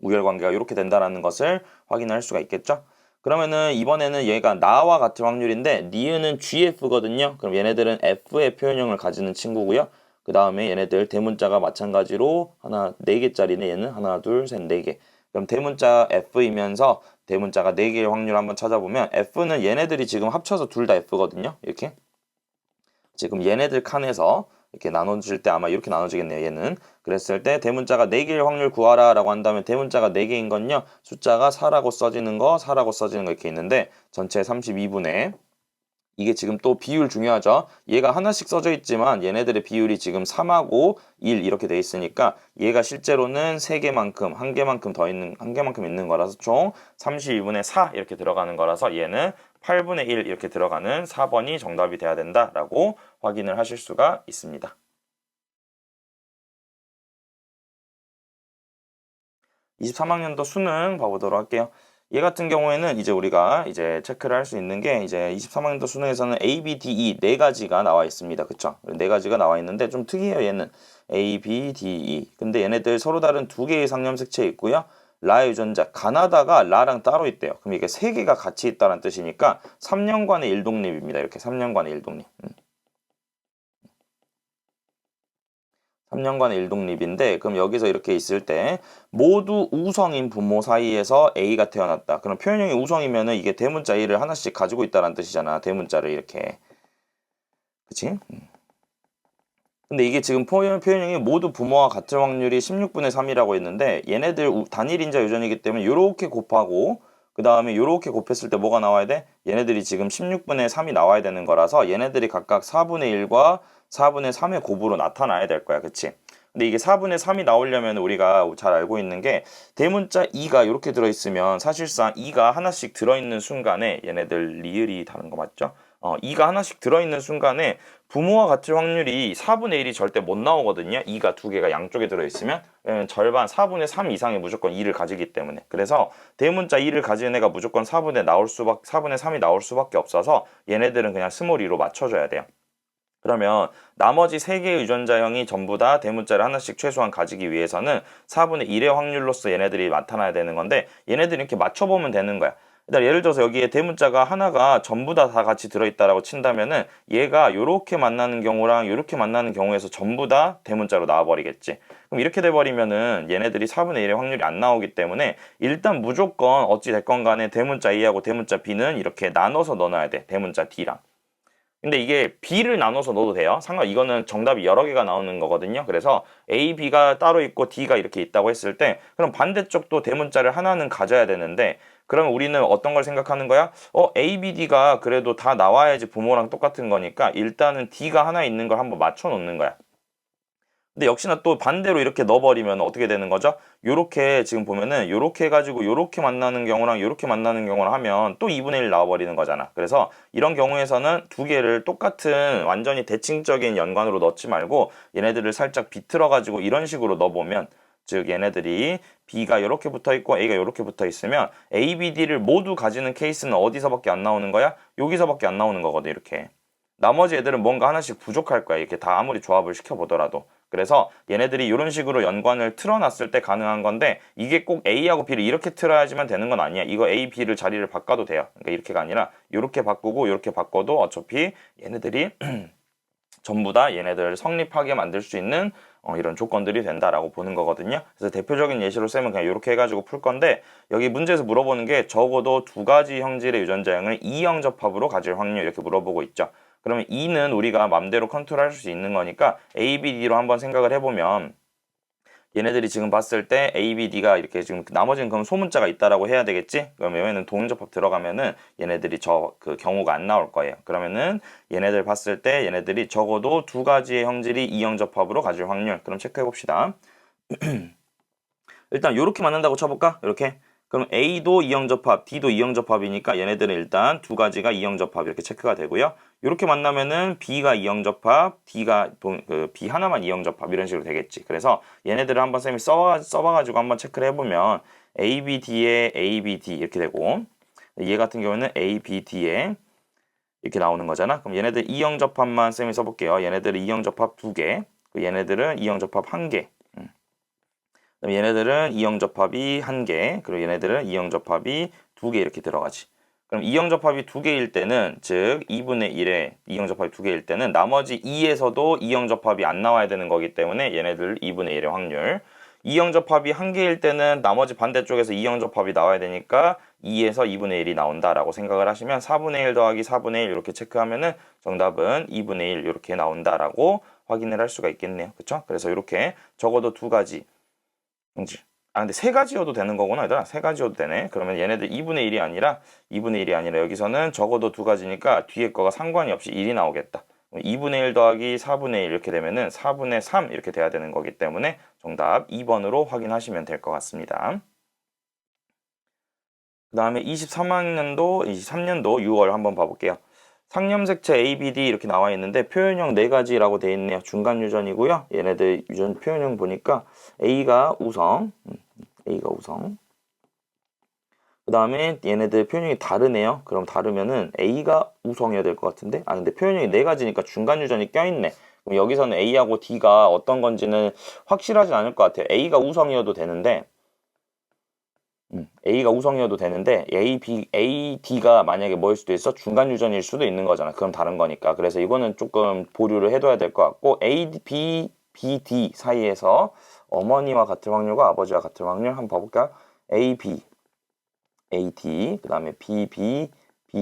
우열 관계가 이렇게 된다는 것을 확인할 수가 있겠죠. 그러면은 이번에는 얘가 나와 같은 확률인데 니은은 GF거든요. 그럼 얘네들은 F의 표현형을 가지는 친구고요. 그 다음에 얘네들 대문자가 마찬가지로 하나 4개짜리네. 얘는 하나 둘 셋 4개. 그럼 대문자 F이면서 대문자가 4개의 확률 한번 찾아보면 F는 얘네들이 지금 합쳐서 둘 다 F거든요. 이렇게 지금 얘네들 칸에서 이렇게 나눠질 때 아마 이렇게 나눠지겠네요. 얘는 그랬을 때 대문자가 4개일 확률 구하라 라고 한다면 대문자가 4개인 건요. 숫자가 4라고 써지는 거 4라고 써지는 거 이렇게 있는데 전체 32분의 이게 지금 또 비율 중요하죠. 얘가 하나씩 써져 있지만 얘네들의 비율이 지금 3하고 1 이렇게 돼 있으니까 얘가 실제로는 3개만큼, 1개만큼 더 있는, 1개만큼 있는 거라서 총 32분의 4 이렇게 들어가는 거라서 얘는 8분의 1 이렇게 들어가는 4번이 정답이 돼야 된다라고 확인을 하실 수가 있습니다. 23학년도 수능 봐보도록 할게요. 얘 같은 경우에는 이제 우리가 이제 체크를 할 수 있는 게 이제 23학년도 수능에서는 A, B, D, E 네 가지가 나와 있습니다. 그쵸? 네 가지가 나와 있는데 좀 특이해요. 얘는 A, B, D, E. 근데 얘네들 서로 다른 두 개의 상념색채 있고요. 라의 유전자 가나다가 라랑 따로 있대요. 그럼 이게 세 개가 같이 있다는 뜻이니까 3년간의 일독립입니다. 이렇게 3년간의 일독립. 3년간의 일독립인데 그럼 여기서 이렇게 있을 때 모두 우성인 부모 사이에서 A가 태어났다. 그럼 표현형이 우성이면은 이게 대문자 A를 하나씩 가지고 있다는 뜻이잖아. 대문자를 이렇게. 그치? 근데 이게 지금 표현형이 모두 부모와 같을 확률이 16분의 3이라고 했는데 얘네들 단일 인자 유전이기 때문에 요렇게 곱하고 그 다음에 요렇게 곱했을 때 뭐가 나와야 돼? 얘네들이 지금 16분의 3이 나와야 되는 거라서 얘네들이 각각 4분의 1과 4분의 3의 곱으로 나타나야 될 거야. 그치? 근데 이게 4분의 3이 나오려면 우리가 잘 알고 있는 게 대문자 2가 이렇게 들어있으면 사실상 2가 하나씩 들어있는 순간에 얘네들 리을이 다른 거 맞죠? 2가 하나씩 들어있는 순간에 부모와 같을 확률이 4분의 1이 절대 못 나오거든요. 2가 두 개가 양쪽에 들어있으면 절반 4분의 3 이상이 무조건 2를 가지기 때문에 그래서 대문자 2를 가진 애가 무조건 4분의 3이 나올 수밖에 없어서 얘네들은 그냥 스몰 2로 맞춰줘야 돼요. 그러면 나머지 3개의 유전자형이 전부 다 대문자를 하나씩 최소한 가지기 위해서는 4분의 1의 확률로서 얘네들이 나타나야 되는 건데 얘네들이 이렇게 맞춰보면 되는 거야. 그러니까 예를 들어서 여기에 대문자가 하나가 전부 다 같이 들어있다라고 친다면은 얘가 요렇게 만나는 경우랑 요렇게 만나는 경우에서 전부 다 대문자로 나와버리겠지. 그럼 이렇게 돼버리면은 얘네들이 4분의 1의 확률이 안 나오기 때문에 일단 무조건 어찌 됐건 간에 대문자 A하고 대문자 B는 이렇게 나눠서 넣어놔야 돼. 대문자 D랑. 근데 이게 B를 나눠서 넣어도 돼요. 이거는 정답이 여러 개가 나오는 거거든요. 그래서 A, B가 따로 있고 D가 이렇게 있다고 했을 때 그럼 반대쪽도 대문자를 하나는 가져야 되는데 그러면 우리는 어떤 걸 생각하는 거야? A, B, D가 그래도 다 나와야지 부모랑 똑같은 거니까 일단은 D가 하나 있는 걸 한번 맞춰 놓는 거야. 근데 역시나 또 반대로 이렇게 넣어버리면 어떻게 되는 거죠? 요렇게 지금 보면은 요렇게 해가지고 요렇게 만나는 경우랑 요렇게 만나는 경우를 하면 또 2분의 1 나와버리는 거잖아. 그래서 이런 경우에서는 두 개를 똑같은 완전히 대칭적인 연관으로 넣지 말고 얘네들을 살짝 비틀어가지고 이런 식으로 넣어보면 즉 얘네들이 B가 이렇게 붙어 있고 A가 이렇게 붙어 있으면 A, B, D를 모두 가지는 케이스는 어디서밖에 안 나오는 거야? 여기서밖에 안 나오는 거거든 이렇게. 나머지 애들은 뭔가 하나씩 부족할 거야. 이렇게 다 아무리 조합을 시켜보더라도. 그래서 얘네들이 이런 식으로 연관을 틀어놨을 때 가능한 건데 이게 꼭 A하고 B를 이렇게 틀어야지만 되는 건 아니야. 이거 A, B를 자리를 바꿔도 돼요. 그러니까 이렇게가 아니라 이렇게 바꾸고 이렇게 바꿔도 어차피 얘네들이 전부 다 얘네들을 성립하게 만들 수 있는 이런 조건들이 된다라고 보는 거거든요. 그래서 대표적인 예시로 쌤은 그냥 이렇게 해가지고 풀 건데 여기 문제에서 물어보는 게 적어도 두 가지 형질의 유전자형을 이형 접합으로 가질 확률 이렇게 물어보고 있죠. 그러면 2는 우리가 맘대로 컨트롤할 수 있는 거니까 A, B, D로 한번 생각을 해보면 얘네들이 지금 봤을 때 A, B, D가 이렇게 지금 나머지는 그럼 소문자가 있다라고 해야 되겠지? 그러면 얘는 동접합 들어가면은 얘네들이 그 경우가 안 나올 거예요. 그러면은 얘네들 봤을 때 얘네들이 적어도 두 가지의 형질이 이형 접합으로 가질 확률. 그럼 체크해 봅시다. 일단 이렇게 만난다고 쳐볼까? 이렇게. 그럼 A도 이형접합, D도 이형접합이니까 얘네들은 일단 두 가지가 이형접합 이렇게 체크가 되고요. 이렇게 만나면은 B가 이형접합, B 하나만 이형접합 이런 식으로 되겠지. 그래서 얘네들을 한번 쌤이 써봐가지고 한번 체크를 해보면 A, B, D에 A, B, D 이렇게 되고 얘 같은 경우는 A, B, D에 이렇게 나오는 거잖아. 그럼 얘네들 이형접합만 쌤이 써볼게요. 얘네들은 이형접합 2개, 얘네들은 이형접합 1개. 그럼 얘네들은 이형접합이 1개, 그리고 얘네들은 이형접합이 2개 이렇게 들어가지. 그럼 이형접합이 2개일 때는 즉 2분의 1에 이형접합이 2개일 때는 나머지 2에서도 이형접합이 안 나와야 되는 거기 때문에 얘네들 2분의 1의 확률. 이형접합이 1개일 때는 나머지 반대쪽에서 이형접합이 나와야 되니까 2에서 2분의 1이 나온다라고 생각을 하시면 4분의 1 더하기 4분의 1 이렇게 체크하면은 정답은 2분의 1 이렇게 나온다라고 확인을 할 수가 있겠네요. 그쵸? 그래서 이렇게 적어도 2가지. 근데 3가지여도 되는 거구나. 얘들아. 3가지여도 되네. 그러면 얘네들 2분의 1이 아니라 여기서는 적어도 2가지니까 뒤에 거가 상관이 없이 1이 나오겠다. 2분의 1 더하기 4분의 1 이렇게 되면은 4분의 3 이렇게 돼야 되는 거기 때문에 정답 2번으로 확인하시면 될 것 같습니다. 그 다음에 23년도 6월 한번 봐볼게요. 상념색채 A, B, D 이렇게 나와 있는데 표현형 4가지라고 되어 있네요. 중간 유전이고요. 얘네들 유전 표현형 보니까 A가 우성, 그 다음에 얘네들 표현형이 다르네요. 그럼 다르면은 A가 우성이어야 될 것 같은데, 근데 표현형이 4가지니까 중간 유전이 껴있네. 그럼 여기서는 A하고 D가 어떤 건지는 확실하진 않을 것 같아요. A가 우성이어도 되는데, A, D가 만약에 뭐일 수도 있어? 중간 유전일 수도 있는 거잖아. 그럼 다른 거니까. 그래서 이거는 조금 보류를 해둬야 될 것 같고, A, B, D 사이에서 어머니와 같은 확률과 아버지와 같은 확률 한번 봐볼까요? A, D, 그 다음에 B,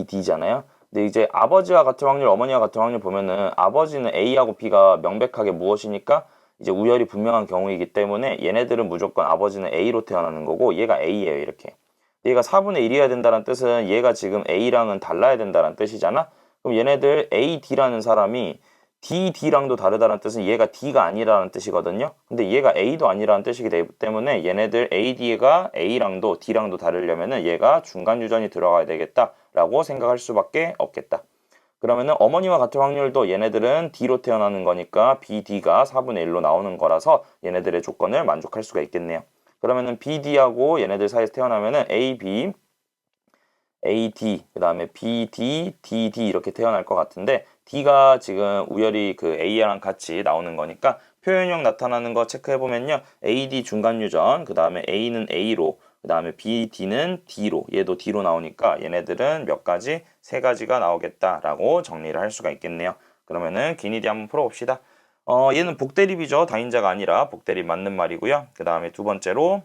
D잖아요. 근데 이제 아버지와 같은 확률, 어머니와 같은 확률 보면은 아버지는 A하고 B가 명백하게 무엇이니까 이제 우열이 분명한 경우이기 때문에 얘네들은 무조건 아버지는 A로 태어나는 거고 얘가 A예요. 이렇게. 얘가 4분의 1이어야 된다는 뜻은 얘가 지금 A랑은 달라야 된다는 뜻이잖아. 그럼 얘네들 A, D라는 사람이 D, D랑도 다르다는 뜻은 얘가 D가 아니라는 뜻이거든요. 근데 얘가 A도 아니라는 뜻이기 때문에 얘네들 A, D가 A랑도 D랑도 다르려면은 얘가 중간 유전이 들어가야 되겠다라고 생각할 수밖에 없겠다. 그러면은 어머니와 같은 확률도 얘네들은 D로 태어나는 거니까 B, D가 4분의 1로 나오는 거라서 얘네들의 조건을 만족할 수가 있겠네요. 그러면은 B, D하고 얘네들 사이에서 태어나면은 A, B, A, D, 그 다음에 B, D, D, D 이렇게 태어날 것 같은데 D가 지금 우열이 그 A랑 같이 나오는 거니까 표현형 나타나는 거 체크해보면요. A, D 중간 유전, 그 다음에 A는 A로, 그 다음에 B, D는 D로, 얘도 D로 나오니까 얘네들은 몇 가지? 3가지가 나오겠다라고 정리를 할 수가 있겠네요. 그러면은 기니디 한번 풀어봅시다. 얘는 복대립이죠. 다인자가 아니라 복대립 맞는 말이고요. 그 다음에 두 번째로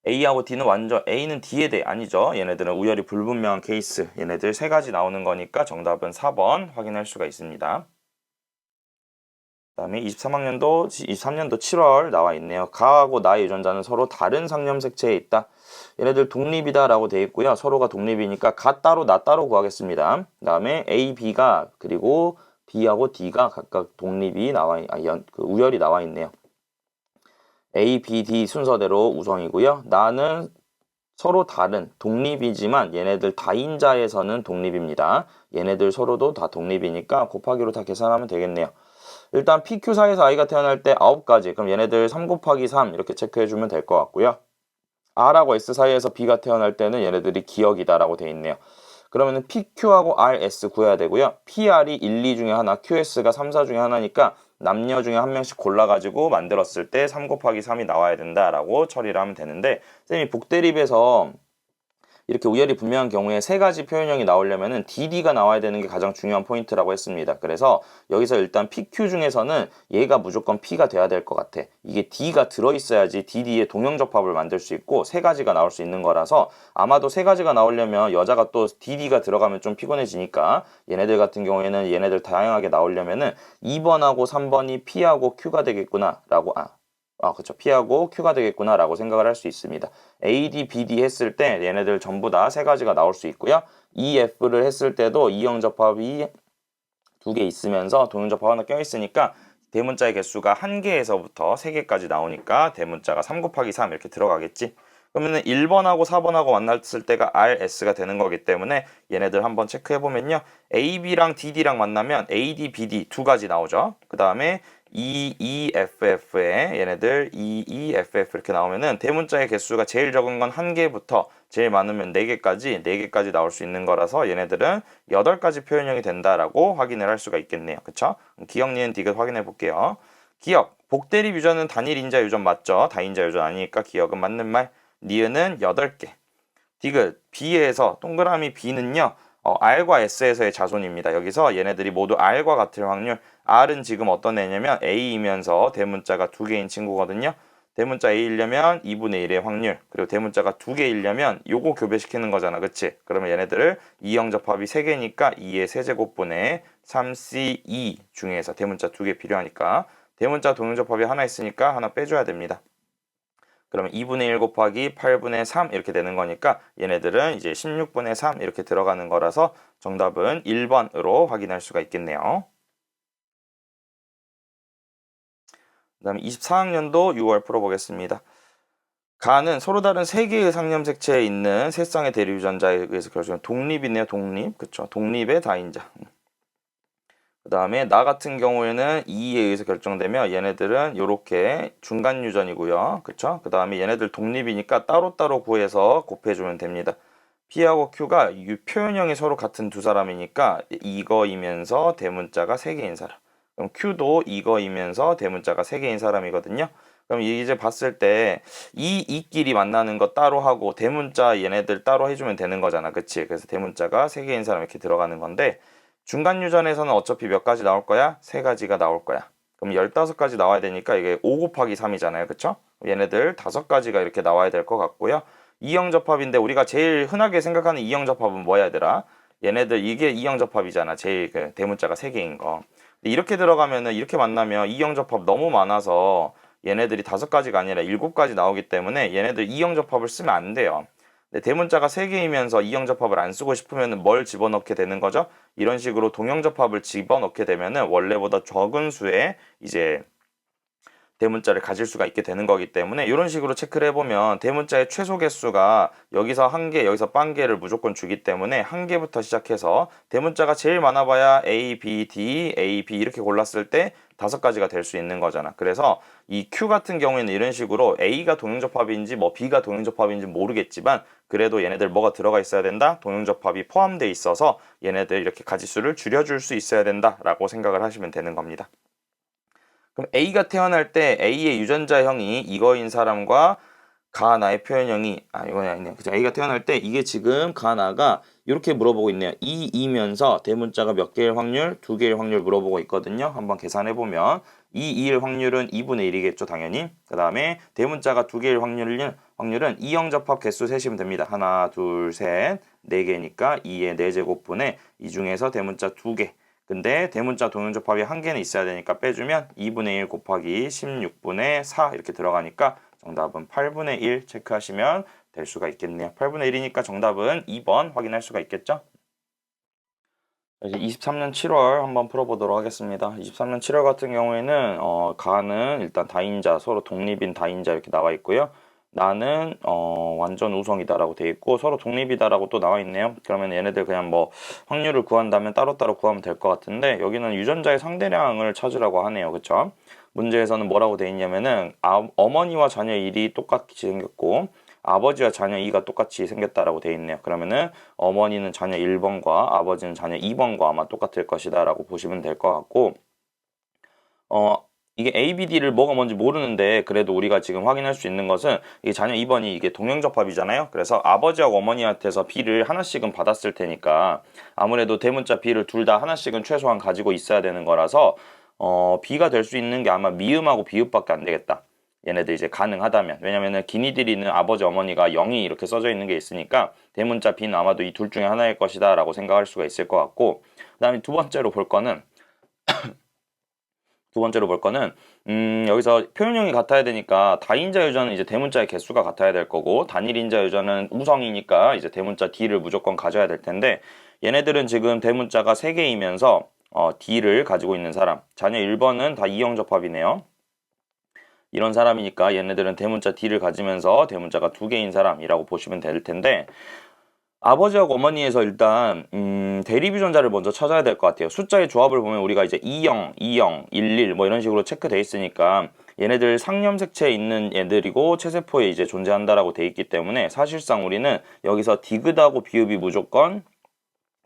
A하고 D는 완전 A는 D에 대해 아니죠. 얘네들은 우열이 불분명한 케이스. 얘네들 3가지 나오는 거니까 정답은 4번 확인할 수가 있습니다. 그 다음에 23년도 7월 나와 있네요. 가하고 나의 유전자는 서로 다른 상념색체에 있다. 얘네들 독립이다 라고 되어 있고요. 서로가 독립이니까 가 따로 나 따로 구하겠습니다. 그 다음에 A, B가 그리고 B하고 D가 각각 독립이 우열이 나와 있네요. A, B, D 순서대로 우성이고요. 나는 서로 다른 독립이지만 얘네들 다인자에서는 독립입니다. 얘네들 서로도 다 독립이니까 곱하기로 다 계산하면 되겠네요. 일단 PQ 사이에서 I가 태어날 때 9가지. 그럼 얘네들 3 곱하기 3 이렇게 체크해주면 될 것 같고요. R하고 S 사이에서 B가 태어날 때는 얘네들이 기억이다라고 돼 있네요. 그러면은 PQ하고 RS 구해야 되고요. PR이 1, 2 중에 하나, QS가 3, 4 중에 하나니까 남녀 중에 한 명씩 골라가지고 만들었을 때 3 곱하기 3이 나와야 된다라고 처리를 하면 되는데 쌤이 복대립에서 이렇게 우열이 분명한 경우에 3가지 표현형이 나오려면은 DD가 나와야 되는 게 가장 중요한 포인트라고 했습니다. 그래서 여기서 일단 PQ 중에서는 얘가 무조건 P가 돼야 될 것 같아. 이게 D가 들어있어야지 DD의 동형접합을 만들 수 있고 3가지가 나올 수 있는 거라서 아마도 3가지가 나오려면 여자가 또 DD가 들어가면 좀 피곤해지니까 얘네들 같은 경우에는 얘네들 다양하게 나오려면은 2번하고 3번이 P하고 Q가 되겠구나 라고 그렇죠. P하고 Q가 되겠구나라고 생각을 할 수 있습니다. A, D, B, D 했을 때 얘네들 전부 다 3가지가 나올 수 있고요. E, F를 했을 때도 이형접합이 2개 있으면서 동형접합 하나 껴있으니까 대문자의 개수가 1개에서부터 3개까지 나오니까 대문자가 3 곱하기 3 이렇게 들어가겠지. 그러면은 1번하고 4번하고 만났을 때가 RS가 되는 거기 때문에 얘네들 한번 체크해보면요. AB랑 DD랑 만나면 AD, BD 2가지 나오죠. 그 다음에 EEFF에 얘네들 EEFF 이렇게 나오면은 대문자의 개수가 제일 적은 건 1개부터 제일 많으면 4개까지 나올 수 있는 거라서 얘네들은 8가지 표현형이 된다라고 확인을 할 수가 있겠네요. 그쵸? 기억, 니은, 디귿 확인해 볼게요. 기억, 복대립 유전은 단일 인자 유전 맞죠? 다인자 유전 아니니까 기억은 맞는 말. 니은은 8개. 디귿 B에서 동그라미 B는요. R과 S에서의 자손입니다. 여기서 얘네들이 모두 R과 같을 확률. R은 지금 어떤 애냐면 A이면서 대문자가 두 개인 친구거든요. 대문자 A이려면 2분의 1의 확률. 그리고 대문자가 두 개이려면 요거 교배시키는 거잖아. 그치? 그러면 얘네들을 이영접합이 3개니까 2의 세제곱분의 3C2 중에서 대문자 두 개 필요하니까 대문자 동영접합이 하나 있으니까 하나 빼줘야 됩니다. 그러면 2분의 1 곱하기 8분의 3 이렇게 되는 거니까 얘네들은 이제 16분의 3 이렇게 들어가는 거라서 정답은 1번으로 확인할 수가 있겠네요. 그 다음에 24학년도 6월 풀어보겠습니다. 가는 서로 다른 세 개의 상념색체에 있는 세 쌍의 대립유전자에 의해서 결정된 독립이네요. 독립. 그쵸. 독립의 다인자. 그 다음에 나 같은 경우에는 2에 의해서 결정되며 얘네들은 이렇게 중간 유전이고요. 그쵸? 그 다음에 얘네들 독립이니까 따로따로 구해서 곱해주면 됩니다. P하고 Q가 표현형이 서로 같은 두 사람이니까 이거이면서 대문자가 3개인 사람. 그럼 Q도 이거이면서 대문자가 3개인 사람이거든요. 그럼 이제 봤을 때 이끼리 만나는 거 따로 하고 대문자 얘네들 따로 해주면 되는 거잖아. 그치? 그래서 대문자가 3개인 사람 이렇게 들어가는 건데 중간 유전에서는 어차피 몇 가지 나올 거야? 3가지가 나올 거야. 그럼 15가지 나와야 되니까 이게 5 곱하기 3이잖아요. 그쵸? 얘네들 5가지가 이렇게 나와야 될 것 같고요. 이형접합인데 우리가 제일 흔하게 생각하는 이형접합은 뭐야 얘들아? 얘네들 이게 이형접합이잖아. 제일 그 대문자가 3개인 거. 근데 이렇게 들어가면은 이렇게 만나면 이형접합 너무 많아서 얘네들이 5가지가 아니라 7가지 나오기 때문에 얘네들 이형접합을 쓰면 안 돼요. 근데 대문자가 3개이면서 이형접합을 안 쓰고 싶으면 뭘 집어넣게 되는 거죠? 이런 식으로 동형접합을 집어넣게 되면은 원래보다 적은 수의 이제 대문자를 가질 수가 있게 되는 거기 때문에 이런 식으로 체크를 해보면 대문자의 최소 개수가 여기서 1개, 여기서 0개를 무조건 주기 때문에 1개부터 시작해서 대문자가 제일 많아봐야 A, B, D, A, B 이렇게 골랐을 때 5가지가 될 수 있는 거잖아. 그래서 이 Q 같은 경우에는 이런 식으로 A가 동형접합인지 뭐 B가 동형접합인지 모르겠지만 그래도 얘네들 뭐가 들어가 있어야 된다? 동형접합이 포함되어 있어서 얘네들 이렇게 가지수를 줄여줄 수 있어야 된다라고 생각을 하시면 되는 겁니다. 그럼 A가 태어날 때 A의 유전자형이 이거인 사람과 가나의 표현형이 이건 아니네요. 그죠? A가 태어날 때 이게 지금 가나가 이렇게 물어보고 있네요. 2이면서 대문자가 몇 개일 확률? 2개일 확률 물어보고 있거든요. 한번 계산해 보면 2일 확률은 2분의 1이겠죠, 당연히. 그 다음에 대문자가 2개일 확률은 이형접합 개수 세시면 됩니다. 하나, 둘, 셋, 4개니까 2의 4제곱분에 이 중에서 대문자 2개. 근데 대문자 동형접합이 1개는 있어야 되니까 빼주면 2분의 1 곱하기 16분의 4 이렇게 들어가니까 정답은 8분의 1 체크하시면 될 수가 있겠네요. 8분의 1이니까 정답은 2번 확인할 수가 있겠죠? 이제 23년 7월 한번 풀어보도록 하겠습니다. 23년 7월 같은 경우에는 가는 일단 다인자, 서로 독립인 다인자 이렇게 나와 있고요. 나는 완전 우성이다라고 돼 있고 서로 독립이다라고 또 나와 있네요. 그러면 얘네들 그냥 뭐 확률을 구한다면 따로따로 구하면 될 것 같은데 여기는 유전자의 상대량을 찾으라고 하네요. 그쵸? 문제에서는 뭐라고 돼 있냐면은 어머니와 자녀 1이 똑같이 생겼고 아버지와 자녀 2가 똑같이 생겼다라고 돼 있네요. 그러면은 어머니는 자녀 1번과 아버지는 자녀 2번과 아마 똑같을 것이다 라고 보시면 될 것 같고 이게 ABD를 뭐가 뭔지 모르는데 그래도 우리가 지금 확인할 수 있는 것은 이 자녀 2번이 이게 동형접합이잖아요. 그래서 아버지하고 어머니한테서 B를 하나씩은 받았을 테니까 아무래도 대문자 B를 둘 다 하나씩은 최소한 가지고 있어야 되는 거라서 B가 될 수 있는 게 아마 미음하고 비읍밖에 안 되겠다. 얘네들 이제 가능하다면 왜냐면은 기니들이는 아버지 어머니가 0이 이렇게 써져 있는 게 있으니까 대문자 B는 아마도 이 둘 중에 하나일 것이다 라고 생각할 수가 있을 것 같고 그 다음에 두 번째로 볼 거는 여기서 표현형이 같아야 되니까 다인자 유전은 이제 대문자의 개수가 같아야 될 거고 단일인자 유전은 우성이니까 이제 대문자 D를 무조건 가져야 될 텐데 얘네들은 지금 대문자가 3개이면서 D를 가지고 있는 사람 자녀 1번은 다 이형접합이네요. 이런 사람이니까 얘네들은 대문자 D를 가지면서 대문자가 2개인 사람이라고 보시면 될 텐데 아버지하고 어머니에서 일단 대립유전자를 먼저 찾아야 될 것 같아요. 숫자의 조합을 보면 우리가 이제 20, 20, 11 뭐 이런 식으로 체크돼 있으니까 얘네들 상념색체에 있는 애들이고 체세포에 이제 존재한다라고 돼 있기 때문에 사실상 우리는 여기서 디귿하고 비읍이 무조건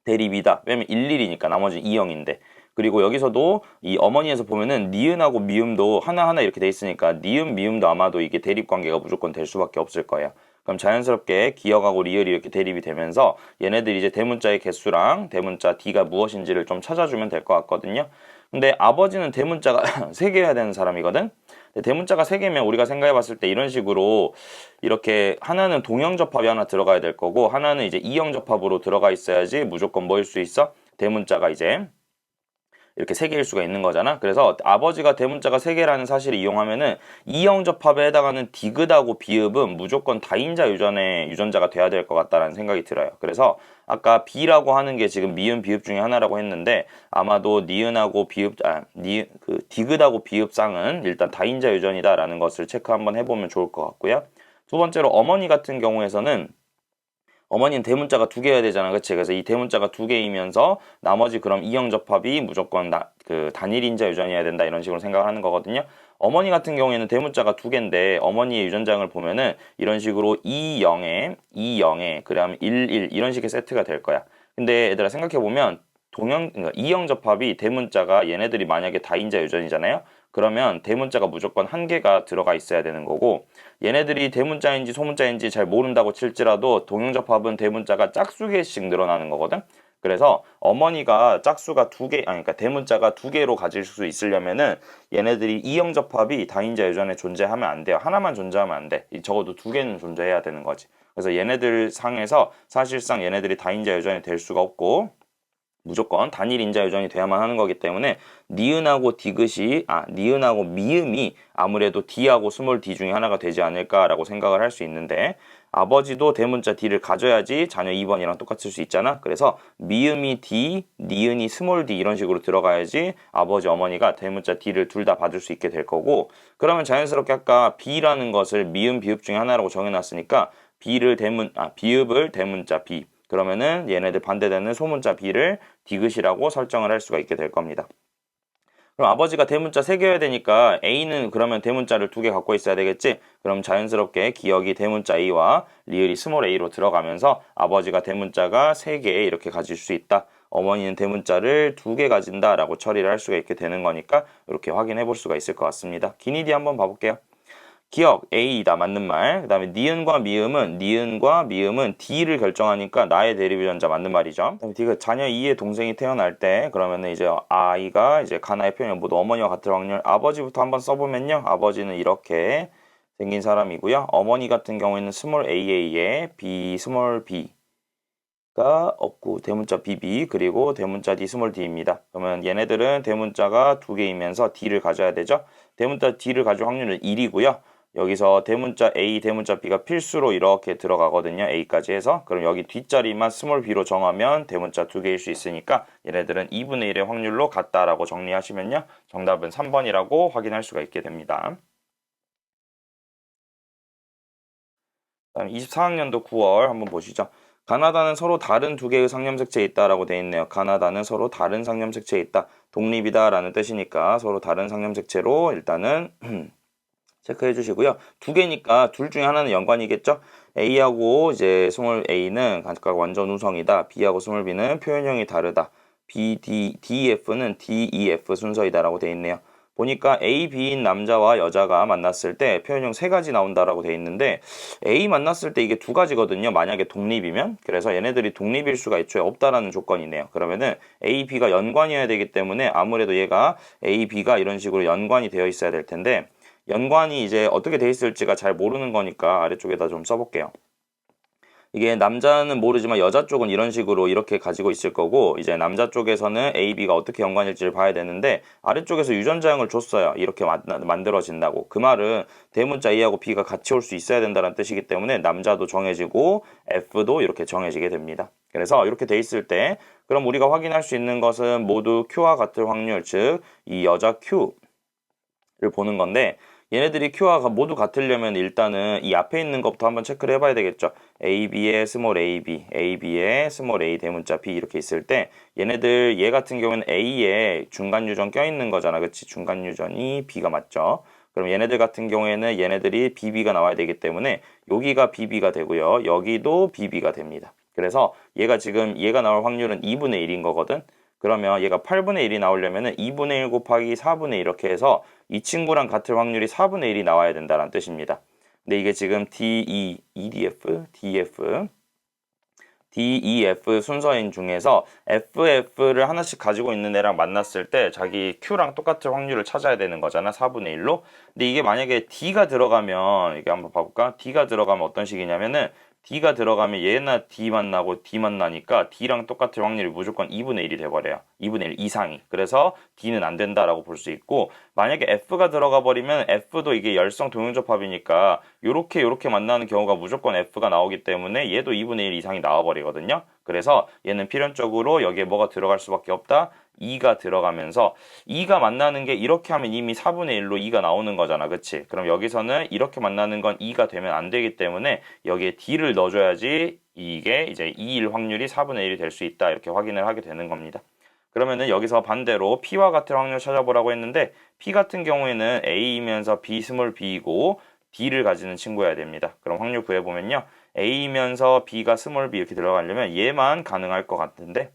대립이다. 왜냐면 11이니까 나머지 2형인데 그리고 여기서도 이 어머니에서 보면은 니은하고 미음도 하나하나 이렇게 돼 있으니까 니은, 미음도 아마도 이게 대립관계가 무조건 될 수밖에 없을 거예요. 그럼 자연스럽게 기억하고 리을이 이렇게 대립이 되면서 얘네들이 이제 대문자의 개수랑 대문자 D가 무엇인지를 좀 찾아주면 될 것 같거든요. 근데 아버지는 대문자가 3개여야 되는 사람이거든. 근데 대문자가 3개면 우리가 생각해 봤을 때 이런 식으로 이렇게 하나는 동형접합이 하나 들어가야 될 거고 하나는 이제 이형접합으로 들어가 있어야지 무조건 뭐일 수 있어? 대문자가 이제 이렇게 3개일 수가 있는 거잖아. 그래서 아버지가 대문자가 3개라는 사실을 이용하면은 이형접합에 해당하는 디귿하고 비읍은 무조건 다인자 유전의 유전자가 돼야 될 것 같다라는 생각이 들어요. 그래서 아까 비라고 하는 게 지금 미음 비읍 중에 하나라고 했는데 아마도 니은하고 비읍 그 디귿하고 비읍상은 일단 다인자 유전이다라는 것을 체크 한번 해보면 좋을 것 같고요. 두 번째로 어머니 같은 경우에서는 어머니는 대문자가 2개여야 되잖아. 그치? 그래서 이 대문자가 2개이면서 나머지 그럼 이형접합이 무조건 그 단일인자 유전이어야 된다 이런 식으로 생각을 하는 거거든요. 어머니 같은 경우에는 대문자가 2개인데 어머니의 유전장을 보면은 이런 식으로 2,0에 그다음 1,1 이런 식의 세트가 될 거야. 근데 얘들아 생각해보면 그러니까 이형접합이 대문자가 얘네들이 만약에 다인자 유전이잖아요. 그러면 대문자가 무조건 1개가 들어가 있어야 되는 거고 얘네들이 대문자인지 소문자인지 잘 모른다고 칠지라도 동형접합은 대문자가 짝수 개씩 늘어나는 거거든. 그래서 어머니가 짝수가 2개, 그러니까 대문자가 2개로 가질 수 있으려면은 얘네들이 이형접합이 다인자 유전에 존재하면 안 돼요. 하나만 존재하면 안 돼. 적어도 2개는 존재해야 되는 거지. 그래서 얘네들 상에서 사실상 얘네들이 다인자 유전이 될 수가 없고 무조건 단일 인자 유전이 돼야만 하는 거기 때문에 니은하고 니은하고 미음이 아무래도 D하고 스몰 D 중에 하나가 되지 않을까라고 생각을 할 수 있는데 아버지도 대문자 D를 가져야지 자녀 2번이랑 똑같을 수 있잖아. 그래서 미음이 D, 니은이 스몰 D 이런 식으로 들어가야지 아버지 어머니가 대문자 D를 둘 다 받을 수 있게 될 거고 그러면 자연스럽게 아까 B라는 것을 미음 비읍 중에 하나라고 정해놨으니까 비읍을 대문자 B 그러면은 얘네들 반대되는 소문자 B를 디귿이라고 설정을 할 수가 있게 될 겁니다. 그럼 아버지가 대문자 3개여야 되니까 A는 그러면 대문자를 2개 갖고 있어야 되겠지? 그럼 자연스럽게 기억이 대문자 A와 리을이 스몰 A로 들어가면서 아버지가 대문자가 3개 이렇게 가질 수 있다. 어머니는 대문자를 2개 가진다 라고 처리를 할 수가 있게 되는 거니까 이렇게 확인해 볼 수가 있을 것 같습니다. 기니디 한번 봐볼게요. 기억 A이다 맞는 말. 그 다음에 니은과 미음은 D를 결정하니까 나의 대립유전자 맞는 말이죠. 그다음에 D가 자녀 2의 동생이 태어날 때 그러면은 이제 아이가 이제 가나의 표현 모두 어머니와 같을 확률. 아버지부터 한번 써보면요. 아버지는 이렇게 생긴 사람이고요. 어머니 같은 경우에는 스몰 AA에 B 스몰 B가 없고 대문자 BB 그리고 대문자 D 스몰 D입니다. 그러면 얘네들은 대문자가 2개이면서 D를 가져야 되죠. 대문자 D를 가질 확률은 1이고요. 여기서 대문자 A, 대문자 B가 필수로 이렇게 들어가거든요. A까지 해서. 그럼 여기 뒷자리만 스몰 b로 정하면 대문자 2개일 수 있으니까 얘네들은 2분의 1의 확률로 같다라고 정리하시면요. 정답은 3번이라고 확인할 수가 있게 됩니다. 다음 24학년도 9월 한번 보시죠. 가나다는 서로 다른 2개의 상념색체에 있다라고 되어 있네요. 가나다는 서로 다른 상념색체에 있다. 독립이다라는 뜻이니까 서로 다른 상념색체로 일단은 체크해 주시고요. 2개니까 둘 중에 하나는 연관이겠죠? A하고 이제 스몰 A는 각각 완전 우성이다. B하고 스몰 B는 표현형이 다르다. DEF는 DEF 순서이다라고 되어 있네요. 보니까 A, B인 남자와 여자가 만났을 때 표현형 3가지 나온다라고 되어 있는데 A 만났을 때 이게 2가지거든요. 만약에 독립이면. 그래서 얘네들이 독립일 수가 애초에 없다라는 조건이네요. 그러면은 A, B가 연관이어야 되기 때문에 아무래도 얘가 A, B가 이런 식으로 연관이 되어 있어야 될 텐데 연관이 이제 어떻게 돼 있을지가 잘 모르는 거니까 아래쪽에다 좀 써볼게요. 이게 남자는 모르지만 여자 쪽은 이런 식으로 이렇게 가지고 있을 거고 이제 남자 쪽에서는 A, B가 어떻게 연관일지를 봐야 되는데 아래쪽에서 유전자형을 줬어요. 이렇게 만들어진다고. 그 말은 대문자 A하고 B가 같이 올 수 있어야 된다는 뜻이기 때문에 남자도 정해지고 F도 이렇게 정해지게 됩니다. 그래서 이렇게 돼 있을 때 그럼 우리가 확인할 수 있는 것은 모두 Q와 같을 확률 즉 이 여자 Q를 보는 건데 얘네들이 Q와 모두 같으려면 일단은 이 앞에 있는 것부터 한번 체크를 해봐야 되겠죠. AB에 스몰 AB, AB에 스몰 A 대문자 B 이렇게 있을 때 얘네들 얘 같은 경우는 A에 중간 유전 껴있는 거잖아. 그치? 중간 유전이 B가 맞죠? 그럼 얘네들 같은 경우에는 얘네들이 BB가 나와야 되기 때문에 여기가 BB가 되고요. 여기도 BB가 됩니다. 그래서 얘가 나올 확률은 2분의 1인 거거든. 그러면 얘가 8분의 1이 나오려면 2분의 1 곱하기 4분의 1 이렇게 해서 이 친구랑 같을 확률이 4분의 1이 나와야 된다는 뜻입니다. 근데 이게 지금 EDF, DEF 순서인 중에서 FF를 하나씩 가지고 있는 애랑 만났을 때 자기 Q랑 똑같은 확률을 찾아야 되는 거잖아. 4분의 1로. 근데 이게 만약에 D가 들어가면 이게 한번 봐볼까? D가 들어가면 어떤 식이냐면은 D가 들어가면 얘나 D 만나고 D 만나니까 D랑 똑같을 확률이 무조건 2분의 1이 돼버려요. 2분의 1 이상이. 그래서 D는 안 된다라고 볼 수 있고, 만약에 F가 들어가 버리면 F도 이게 열성 동형접합이니까 요렇게 만나는 경우가 무조건 F가 나오기 때문에 얘도 2분의 1 이상이 나와버리거든요. 그래서 얘는 필연적으로 여기에 뭐가 들어갈 수밖에 없다? 2가 들어가면서 2가 만나는 게 이렇게 하면 이미 4분의 1로 2가 나오는 거잖아. 그치? 그럼 여기서는 이렇게 만나는 건 2가 되면 안 되기 때문에 여기에 D를 넣어줘야지 이게 이제 2일 확률이 4분의 1이 될 수 있다. 이렇게 확인을 하게 되는 겁니다. 그러면은 여기서 반대로 P와 같은 확률 찾아보라고 했는데 P 같은 경우에는 A이면서 B 스몰 b이고 D를 가지는 친구여야 됩니다. 그럼 확률 구해보면요. A이면서 B가 스몰 b 이렇게 들어가려면 얘만 가능할 것 같은데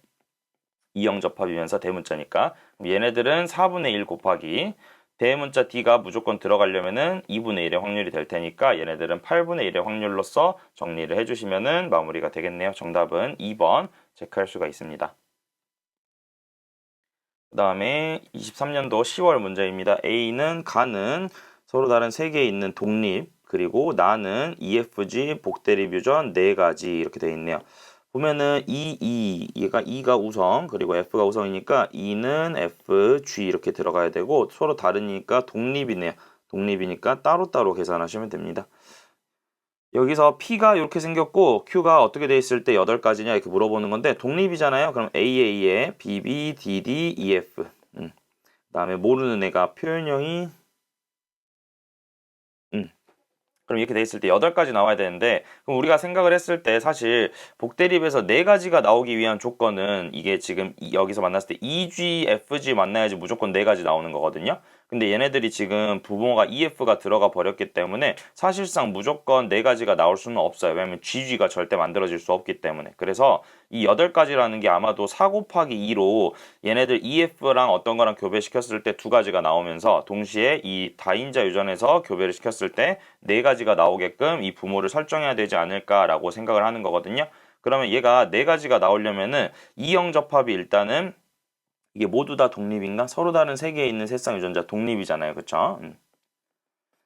이형접합이면서 대문자니까 얘네들은 4분의 1 곱하기 대문자 D가 무조건 들어가려면은 2분의 1의 확률이 될 테니까 얘네들은 8분의 1의 확률로서 정리를 해주시면은 마무리가 되겠네요. 정답은 2번 체크할 수가 있습니다. 그 다음에 23년도 10월 문제입니다. A는 가는 서로 다른 세 개에 있는 독립, 그리고 나는 EFG 복대립 유전 네 가지 이렇게 되어 있네요. 보면은 얘가 E가 우성, 그리고 F가 우성이니까 E는 F, G 이렇게 들어가야 되고 서로 다르니까 독립이네요. 독립이니까 따로따로 계산하시면 됩니다. 여기서 P가 이렇게 생겼고 Q가 어떻게 돼 있을 때 8가지냐 이렇게 물어보는 건데 독립이잖아요. 그럼 AA에 BB, DD, EF. 그다음에 모르는 애가 표현형이 그럼 이렇게 돼 있을 때 8가지 나와야 되는데 그럼 우리가 생각을 했을 때 사실 복대립에서 4가지가 나오기 위한 조건은 이게 지금 여기서 만났을 때 EG, FG 만나야지 무조건 4가지 나오는 거거든요. 근데 얘네들이 지금 부모가 EF가 들어가 버렸기 때문에 사실상 무조건 4가지가 나올 수는 없어요. 왜냐면 GG가 절대 만들어질 수 없기 때문에. 그래서 이 8가지라는 게 아마도 4 곱하기 2로 얘네들 EF랑 어떤 거랑 교배시켰을 때 2가지가 나오면서 동시에 이 다인자 유전에서 교배를 시켰을 때 4가지가 나오게끔 이 부모를 설정해야 되지 않을까라고 생각을 하는 거거든요. 그러면 얘가 4가지가 나오려면은 이형접합이 일단은 이게 모두 다 독립인가? 서로 다른 세계에 있는 세쌍 유전자 독립이잖아요. 그쵸?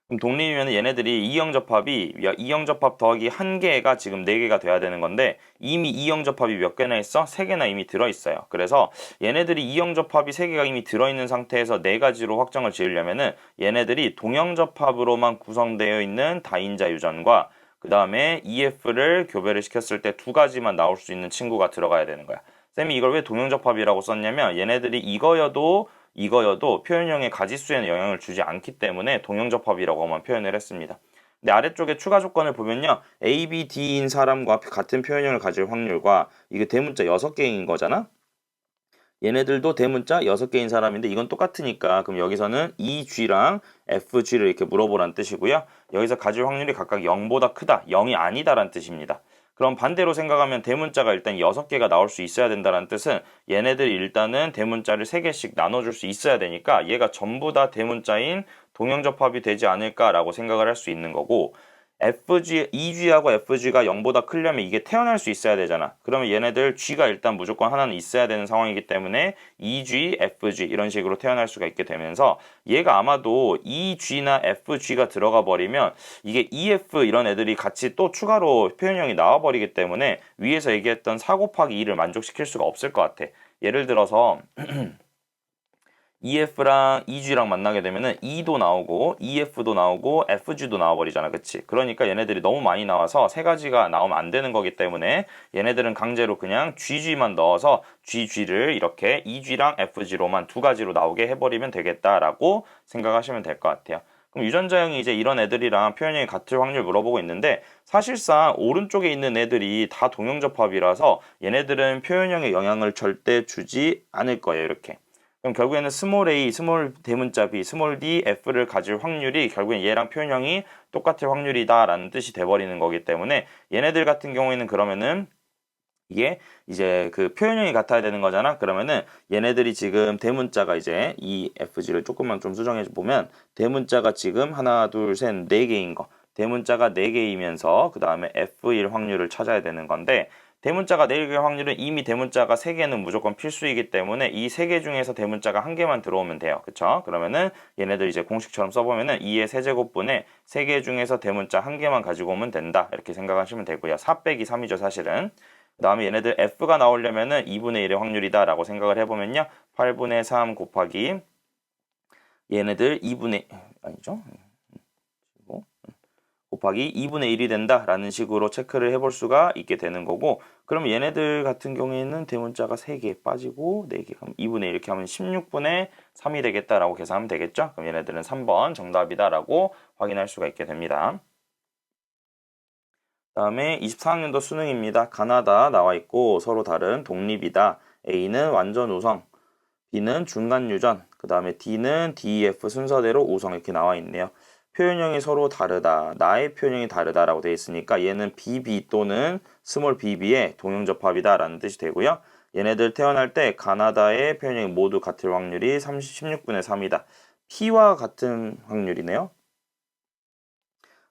그럼 독립이면 얘네들이 이형접합이 이형접합 더하기 1개가 지금 4개가 돼야 되는 건데 이미 이형접합이 몇 개나 있어? 3개나 이미 들어있어요. 그래서 얘네들이 이형접합이 3개가 이미 들어있는 상태에서 4가지로 확정을 지으려면은 얘네들이 동형접합으로만 구성되어 있는 다인자 유전과 그 다음에 EF를 교배를 시켰을 때 2가지만 나올 수 있는 친구가 들어가야 되는 거야. 쌤이 이걸 왜 동형접합이라고 썼냐면 얘네들이 이거여도 표현형의 가지수에는 영향을 주지 않기 때문에 동형접합이라고만 표현을 했습니다. 근데 아래쪽에 추가 조건을 보면요. A, B, D인 사람과 같은 표현형을 가질 확률과 이게 대문자 6개인 거잖아? 얘네들도 대문자 6개인 사람인데 이건 똑같으니까 그럼 여기서는 EG랑 FG를 이렇게 물어보란 뜻이고요. 여기서 가질 확률이 각각 0보다 크다, 0이 아니다란 뜻입니다. 그럼 반대로 생각하면 대문자가 일단 6개가 나올 수 있어야 된다는 뜻은 얘네들이 일단은 대문자를 3개씩 나눠줄 수 있어야 되니까 얘가 전부 다 대문자인 동형접합이 되지 않을까라고 생각을 할 수 있는 거고 EG하고 FG가 0보다 크려면 이게 태어날 수 있어야 되잖아. 그러면 얘네들 G가 일단 무조건 하나는 있어야 되는 상황이기 때문에 EG, FG 이런 식으로 태어날 수가 있게 되면서 얘가 아마도 EG나 FG가 들어가 버리면 이게 EF 이런 애들이 같이 또 추가로 표현형이 나와 버리기 때문에 위에서 얘기했던 4 곱하기 2를 만족시킬 수가 없을 것 같아. 예를 들어서 EF랑 EG랑 만나게 되면은 E도 나오고 EF도 나오고 FG도 나와버리잖아. 그치? 그러니까 얘네들이 너무 많이 나와서 3가지가 나오면 안 되는 거기 때문에 얘네들은 강제로 그냥 GG만 넣어서 GG를 이렇게 EG랑 FG로만 2가지로 나오게 해버리면 되겠다라고 생각하시면 될 것 같아요. 그럼 유전자형이 이제 이런 애들이랑 표현형이 같을 확률 물어보고 있는데 사실상 오른쪽에 있는 애들이 다 동형접합이라서 얘네들은 표현형에 영향을 절대 주지 않을 거예요. 이렇게. 그럼 결국에는 스몰 a, 스몰 대문자 b, 스몰 d, f를 가질 확률이 결국엔 얘랑 표현형이 똑같을 확률이다라는 뜻이 돼버리는 거기 때문에 얘네들 같은 경우에는 그러면은 이게 이제 그 표현형이 같아야 되는 거잖아. 그러면은 얘네들이 지금 대문자가 이제 이 FG를 조금만 좀 수정해 보면 대문자가 지금 하나, 둘, 셋, 4개인 거. 대문자가 4개이면서 그 다음에 F1 확률을 찾아야 되는 건데 대문자가 4개일 확률은 이미 대문자가 3개는 무조건 필수이기 때문에 이 3개 중에서 대문자가 1개만 들어오면 돼요. 그쵸? 그러면은 얘네들 이제 공식처럼 써보면은 2의 세제곱분에 3개 중에서 대문자 1개만 가지고 오면 된다. 이렇게 생각하시면 되고요. 4 빼기 3이죠, 사실은. 그 다음에 얘네들 F가 나오려면은 2분의 1의 확률이다 라고 생각을 해보면요. 8분의 3 곱하기 얘네들 2분의 아니죠? 곱하기 2분의 1이 된다라는 식으로 체크를 해볼 수가 있게 되는 거고 그럼 얘네들 같은 경우에는 대문자가 3개 빠지고 4개 그럼 2분의 1 이렇게 하면 16분의 3이 되겠다라고 계산하면 되겠죠? 그럼 얘네들은 3번 정답이다라고 확인할 수가 있게 됩니다. 다음에 24학년도 수능입니다. 가나다 나와 있고 서로 다른 독립이다. A는 완전 우성, B는 중간 유전, 그 다음에 D는 DEF 순서대로 우성 이렇게 나와 있네요. 표현형이 서로 다르다. 나의 표현형이 다르다라고 되어 있으니까 얘는 BB 또는 스몰 BB의 동형접합이다 라는 뜻이 되고요. 얘네들 태어날 때 가나다의 표현형이 모두 같을 확률이 16분의 3이다. P와 같은 확률이네요.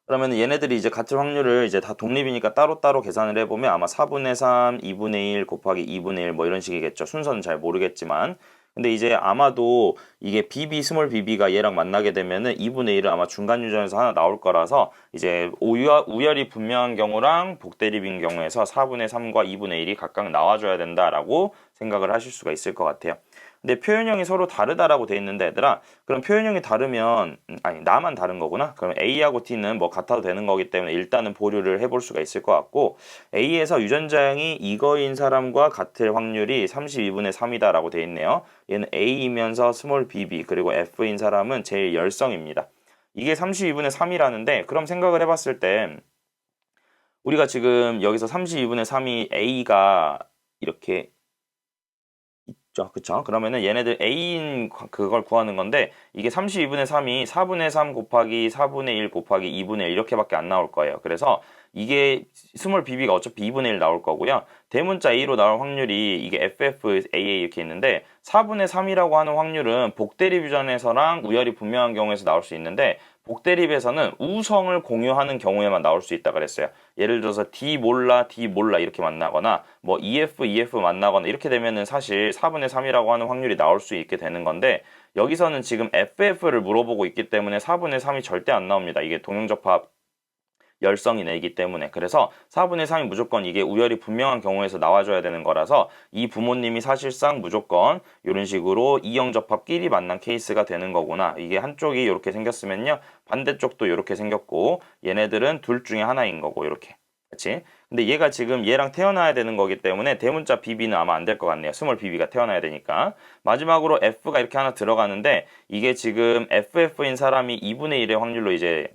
그러면 얘네들이 이제 같은 확률을 이제 다 독립이니까 따로따로 계산을 해보면 아마 4분의 3, 2분의 1 곱하기 2분의 1 뭐 이런 식이겠죠. 순서는 잘 모르겠지만. 근데 이제 아마도 이게 BB, 스몰 BB가 얘랑 만나게 되면은 2분의 1은 아마 중간 유전에서 하나 나올 거라서 이제 우열이 분명한 경우랑 복대립인 경우에서 4분의 3과 2분의 1이 각각 나와줘야 된다라고 생각을 하실 수가 있을 것 같아요. 근데 표현형이 서로 다르다라고 돼 있는데 얘들아 그럼 표현형이 다르면 아니 나만 다른 거구나. 그럼 A하고 T는 뭐 같아도 되는 거기 때문에 일단은 보류를 해볼 수가 있을 것 같고 A에서 유전자형이 이거인 사람과 같을 확률이 32분의 3이다라고 돼 있네요. 얘는 A이면서 스몰 bb 그리고 F인 사람은 제일 열성입니다. 이게 32분의 3이라는데 그럼 생각을 해봤을 때 우리가 지금 여기서 32분의 3이 A가 이렇게 그쵸? 그러면은 얘네들 A인 그걸 구하는 건데 이게 32분의 3이 4분의 3 곱하기 4분의 1 곱하기 2분의 1 이렇게밖에 안 나올 거예요. 그래서 이게 스몰 bb가 어차피 2분의 1 나올 거고요. 대문자 A로 나올 확률이 이게 FFAA 이렇게 있는데 4분의 3이라고 하는 확률은 복대립유전에서랑 우열이 분명한 경우에서 나올 수 있는데 복대립에서는 우성을 공유하는 경우에만 나올 수 있다 그랬어요. 예를 들어서 D 몰라 이렇게 만나거나 뭐 EF 만나거나 이렇게 되면은 사실 4분의 3이라고 하는 확률이 나올 수 있게 되는 건데 여기서는 지금 FF를 물어보고 있기 때문에 4분의 3이 절대 안 나옵니다. 이게 동형접합 열성이 내기 때문에 그래서 4분의 3이 무조건 이게 우열이 분명한 경우에서 나와줘야 되는 거라서 이 부모님이 사실상 무조건 이런 식으로 이형접합끼리 만난 케이스가 되는 거구나. 이게 한쪽이 이렇게 생겼으면요 반대쪽도 이렇게 생겼고 얘네들은 둘 중에 하나인 거고 이렇게 그렇지? 근데 얘가 지금 얘랑 태어나야 되는 거기 때문에 대문자 BB는 아마 안 될 것 같네요. 스몰 BB가 태어나야 되니까. 마지막으로 F가 이렇게 하나 들어가는데 이게 지금 FF인 사람이 2분의 1의 확률로 이제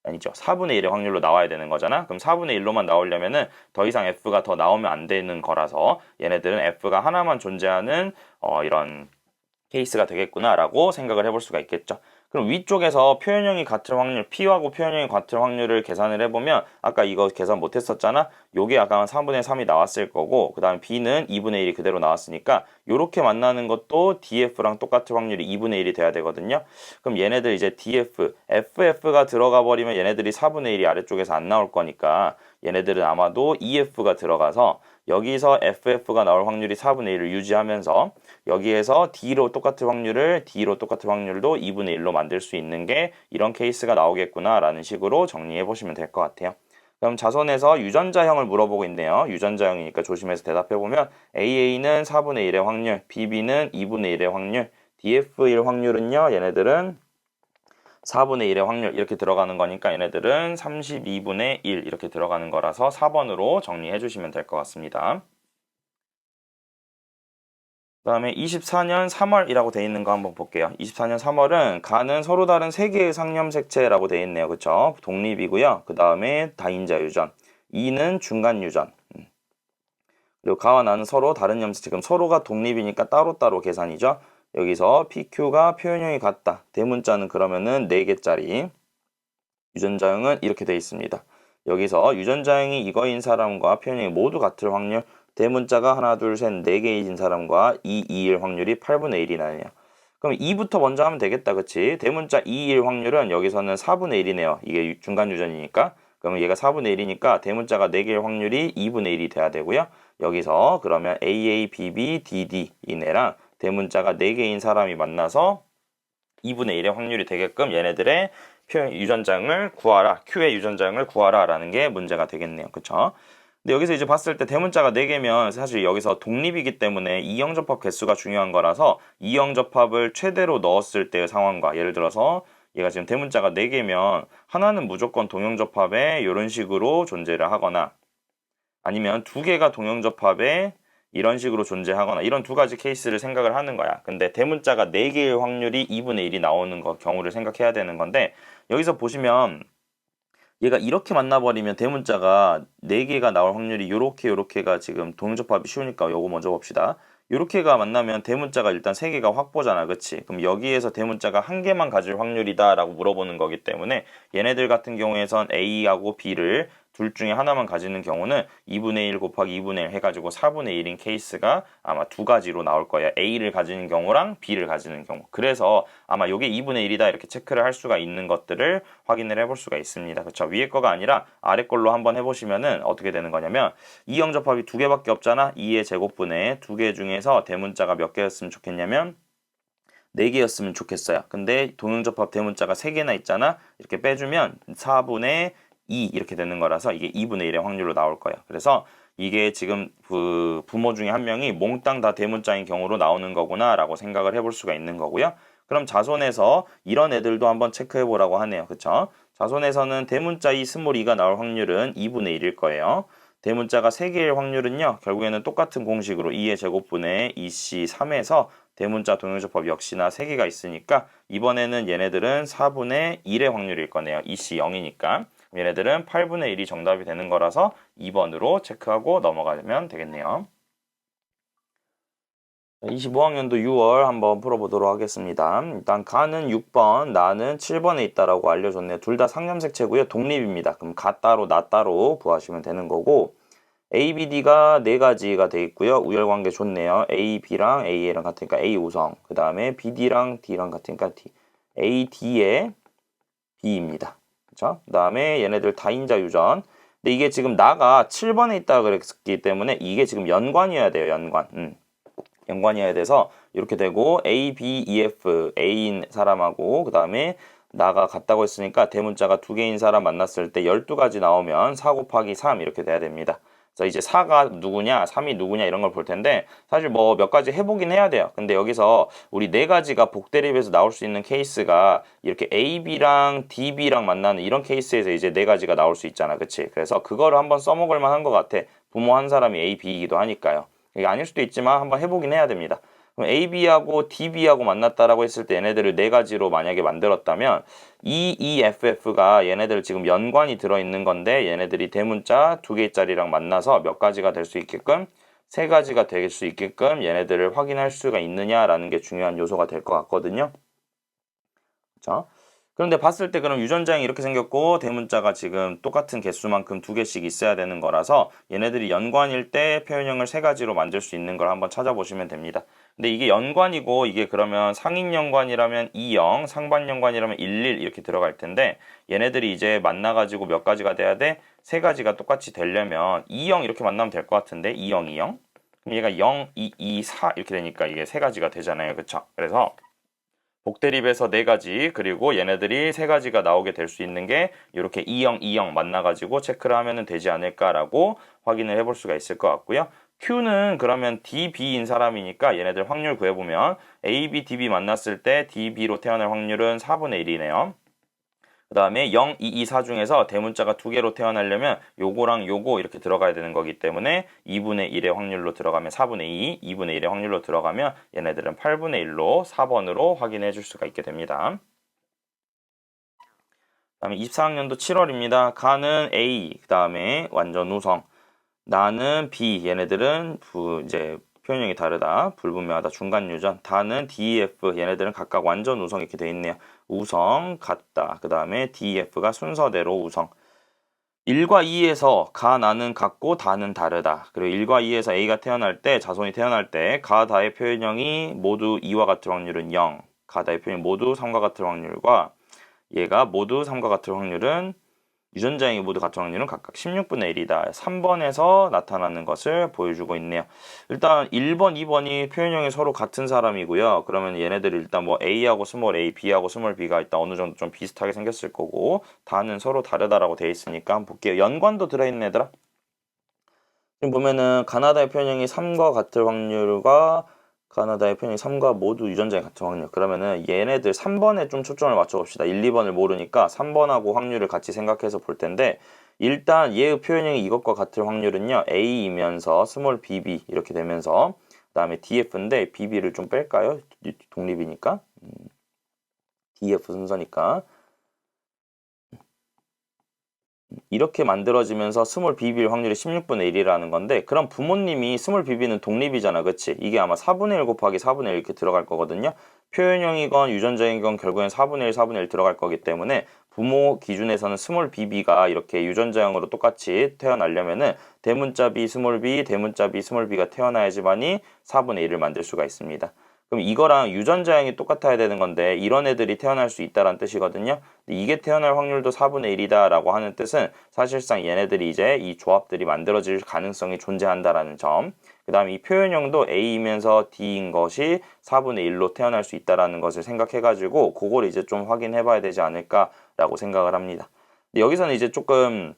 아니죠. 4분의 1의 확률로 나와야 되는 거잖아. 그럼 4분의 1로만 나오려면은 더 이상 F가 더 나오면 안 되는 거라서 얘네들은 F가 하나만 존재하는 이런 케이스가 되겠구나라고 생각을 해볼 수가 있겠죠. 그럼 위쪽에서 표현형이 같을 확률, P하고 표현형이 같을 확률을 계산을 해보면 아까 이거 계산 못했었잖아. 요게 아까 3분의 3이 나왔을 거고 그 다음 B는 2분의 1이 그대로 나왔으니까 요렇게 만나는 것도 DF랑 똑같은 확률이 2분의 1이 돼야 되거든요. 그럼 얘네들 이제 DF, FF가 들어가 버리면 얘네들이 4분의 1이 아래쪽에서 안 나올 거니까 얘네들은 아마도 EF가 들어가서 여기서 FF가 나올 확률이 4분의 1을 유지하면서 여기에서 D로 똑같은 확률도 2분의 1로 만들 수 있는 게 이런 케이스가 나오겠구나 라는 식으로 정리해 보시면 될 것 같아요. 그럼 자손에서 유전자형을 물어보고 있네요. 유전자형이니까 조심해서 대답해 보면 AA는 4분의 1의 확률, BB는 2분의 1의 확률, DF1 확률은요. 얘네들은 4분의 1의 확률 이렇게 들어가는 거니까 얘네들은 32분의 1 이렇게 들어가는 거라서 4번으로 정리해 주시면 될 것 같습니다. 그 다음에 24년 3월이라고 돼 있는 거 한번 볼게요. 24년 3월은 가는 서로 다른 세 개의 상념색체라고 돼 있네요. 그쵸? 독립이고요. 그 다음에 다인자 유전. 2는 중간 유전. 그리고 가와 나는 서로 다른 염색 지금 서로가 독립이니까 따로따로 계산이죠. 여기서 PQ가 표현형이 같다. 대문자는 그러면은 4개짜리. 유전자형은 이렇게 돼 있습니다. 여기서 유전자형이 이거인 사람과 표현형이 모두 같을 확률 대문자가 하나, 둘, 셋, 4개인 사람과 2, 2일 확률이 8분의 1이 나네요. 그럼 2부터 먼저 하면 되겠다. 그치? 대문자 2일 확률은 여기서는 4분의 1이네요. 이게 중간 유전이니까. 그러면 얘가 4분의 1이니까 대문자가 4개일 확률이 2분의 1이 돼야 되고요. 여기서 그러면 AA, BB, DD 이네랑 대문자가 4개인 사람이 만나서 2분의 1의 확률이 되게끔 얘네들의 유전장을 구하라. Q의 유전장을 구하라 라는 게 문제가 되겠네요. 그쵸? 근데 여기서 이제 봤을 때 대문자가 4개면 사실 여기서 독립이기 때문에 이형접합 개수가 중요한 거라서 이형접합을 최대로 넣었을 때의 상황과 예를 들어서 얘가 지금 대문자가 4개면 하나는 무조건 동형접합에 이런 식으로 존재를 하거나 아니면 2개가 동형접합에 이런 식으로 존재하거나 이런 두 가지 케이스를 생각을 하는 거야. 근데 대문자가 4개의 확률이 2분의 1이 나오는 경우를 생각해야 되는 건데 여기서 보시면 얘가 이렇게 만나버리면 대문자가 4개가 나올 확률이 요렇게가 지금 동형접합이 쉬우니까 요거 먼저 봅시다. 요렇게가 만나면 대문자가 일단 3개가 확보잖아. 그치? 그럼 여기에서 대문자가 1개만 가질 확률이다 라고 물어보는 거기 때문에 얘네들 같은 경우에선 A하고 B를 둘 중에 하나만 가지는 경우는 2분의 1 곱하기 2분의 1 해가지고 4분의 1인 케이스가 아마 두 가지로 나올 거예요. A를 가지는 경우랑 B를 가지는 경우. 그래서 아마 요게 2분의 1이다 이렇게 체크를 할 수가 있는 것들을 확인을 해볼 수가 있습니다. 그쵸? 위에 거가 아니라 아래 걸로 한번 해보시면은 어떻게 되는 거냐면 이형접합이 2개밖에 없잖아. 2의 제곱분의 2개 중에서 대문자가 몇 개였으면 좋겠냐면 4개였으면 좋겠어요. 근데 동형접합 대문자가 3개나 있잖아. 이렇게 빼주면 4분의 2 이렇게 되는 거라서 이게 2분의 1의 확률로 나올 거예요. 그래서 이게 지금 부모 중에 한 명이 몽땅 다 대문자인 경우로 나오는 거구나 라고 생각을 해볼 수가 있는 거고요. 그럼 자손에서 이런 애들도 한번 체크해 보라고 하네요. 그쵸? 자손에서는 대문자 이 스몰 2가 나올 확률은 2분의 1일 거예요. 대문자가 3개일 확률은요. 결국에는 똑같은 공식으로 2의 제곱분의 2C3에서 대문자 동형접합 역시나 3개가 있으니까 이번에는 얘네들은 4분의 1의 확률일 거네요. 2C0이니까. 얘네들은 8분의 1이 정답이 되는 거라서 2번으로 체크하고 넘어가면 되겠네요. 25학년도 6월 한번 풀어보도록 하겠습니다. 일단 가는 6번, 나는 7번에 있다라고 알려줬네요. 둘 다 상념색채고요. 독립입니다. 그럼 가 따로, 나 따로 구하시면 되는 거고 A, B, D가 4가지가 돼 있고요. 우열관계 좋네요. A, B랑 A랑 같으니까 A 우성. 그 다음에 B, D랑 D랑 같으니까 D. A, D의 B입니다. 그쵸? 그 다음에 얘네들 다인자 유전. 근데 이게 지금 나가 7번에 있다 그랬기 때문에 이게 지금 연관이어야 돼요. 연관. 연관이어야 돼서 이렇게 되고 A, B, E, F, A인 사람하고 그 다음에 나가 같다고 했으니까 대문자가 2개인 사람 만났을 때 12가지 나오면 4 곱하기 3 이렇게 돼야 됩니다. 그래서 이제 4가 누구냐, 3이 누구냐 이런 걸 볼 텐데 사실 뭐 몇 가지 해보긴 해야 돼요. 근데 여기서 우리 4가지가 복대립에서 나올 수 있는 케이스가 이렇게 A, B랑 D, B랑 만나는 이런 케이스에서 이제 4가지가 나올 수 있잖아. 그치? 그래서 그거를 한번 써먹을 만한 것 같아. 부모 한 사람이 A, B이기도 하니까요. 이게 아닐 수도 있지만 한번 해보긴 해야 됩니다. 그럼 AB하고 DB하고 만났다라고 했을 때 얘네들을 4가지로 만약에 만들었다면 EEFF가 얘네들 지금 연관이 들어있는 건데 얘네들이 대문자 2개짜리랑 만나서 몇 가지가 될 수 있게끔 3가지가 될 수 있게끔 얘네들을 확인할 수가 있느냐라는 게 중요한 요소가 될 것 같거든요. 그렇죠? 그런데 봤을 때 그럼 유전장이 이렇게 생겼고 대문자가 지금 똑같은 개수만큼 2개씩 있어야 되는 거라서 얘네들이 연관일 때 표현형을 3가지로 만들 수 있는 걸 한번 찾아보시면 됩니다. 근데 이게 연관이고 이게 그러면 상인 연관이라면 20, 상반 연관이라면 11 이렇게 들어갈 텐데 얘네들이 이제 만나가지고 몇 가지가 돼야 돼? 3가지가 똑같이 되려면 20 이렇게 만나면 될 것 같은데 20, 20? 그럼 얘가 0, 2, 2, 4 이렇게 되니까 이게 3가지가 되잖아요. 그쵸? 그래서 복대립에서 4가지 그리고 얘네들이 3가지가 나오게 될 수 있는 게 이렇게 20, 20 만나가지고 체크를 하면 되지 않을까라고 확인을 해볼 수가 있을 것 같고요. Q는 그러면 DB인 사람이니까 얘네들 확률 구해보면 AB, DB 만났을 때 DB로 태어날 확률은 4분의 1이네요. 그 다음에 0, 2, 2, 4 중에서 대문자가 2개로 태어나려면 요거랑 요거 이렇게 들어가야 되는 거기 때문에 2분의 1의 확률로 들어가면 4분의 2, 2분의 1의 확률로 들어가면 얘네들은 8분의 1로 4번으로 확인해 줄 수가 있게 됩니다. 그 다음에 24학년도 7월입니다. 가는 A, 그 다음에 완전 우성. 나는 B, 얘네들은 이제 표현형이 다르다. 불분명하다. 중간 유전. 다는 DEF. 얘네들은 각각 완전 우성 이렇게 돼 있네요. 우성, 같다. 그 다음에 DEF가 순서대로 우성. 1과 2에서 가, 나는 같고 다는 다르다. 그리고 1과 2에서 A가 태어날 때, 자손이 태어날 때, 가, 다의 표현형이 모두 2와 같은 확률은 0. 가다의 표현이 모두 3과 같을 확률과 얘가 모두 3과 같을 확률은 유전자형이 모두 같은 확률은 각각 16분의 1이다. 3번에서 나타나는 것을 보여주고 있네요. 일단 1번, 2번이 표현형이 서로 같은 사람이고요. 그러면 얘네들이 일단 뭐 A하고 스몰 a, B하고 스몰 b가 일단 어느 정도 좀 비슷하게 생겼을 거고 다는 서로 다르다라고 되어 있으니까 한번 볼게요. 연관도 들어있는 애들아. 지금 보면은 가나다의 표현형이 3과 같을 확률과 가나다의 표현이 3과 모두 유전자의 같은 확률. 그러면은 얘네들 3번에 좀 초점을 맞춰봅시다. 1, 2번을 모르니까 3번하고 확률을 같이 생각해서 볼 텐데 일단 얘의 표현형이 이것과 같을 확률은요. A이면서 스몰 bb 이렇게 되면서 그 다음에 DF인데 BB를 좀 뺄까요? 독립이니까. DF 순서니까. 이렇게 만들어지면서 스몰 BB일 확률이 16분의 1이라는 건데 그럼 부모님이 스몰 BB는 독립이잖아. 그치? 이게 아마 4분의 1 곱하기 4분의 1 이렇게 들어갈 거거든요. 표현형이건 유전자이건 결국엔 4분의 1, 4분의 1 들어갈 거기 때문에 부모 기준에서는 스몰 BB가 이렇게 유전자형으로 똑같이 태어나려면은 대문자 B 스몰 B, 대문자 B 스몰 B가 태어나야지만이 4분의 1을 만들 수가 있습니다. 그럼 이거랑 유전자형이 똑같아야 되는 건데 이런 애들이 태어날 수 있다는 뜻이거든요. 이게 태어날 확률도 4분의 1이다 라고 하는 뜻은 사실상 얘네들이 이제 이 조합들이 만들어질 가능성이 존재한다라는 점. 그 다음에 이 표현형도 A이면서 D인 것이 4분의 1로 태어날 수 있다라는 것을 생각해가지고 그걸 이제 좀 확인해 봐야 되지 않을까라고 생각을 합니다. 여기서는 이제 조금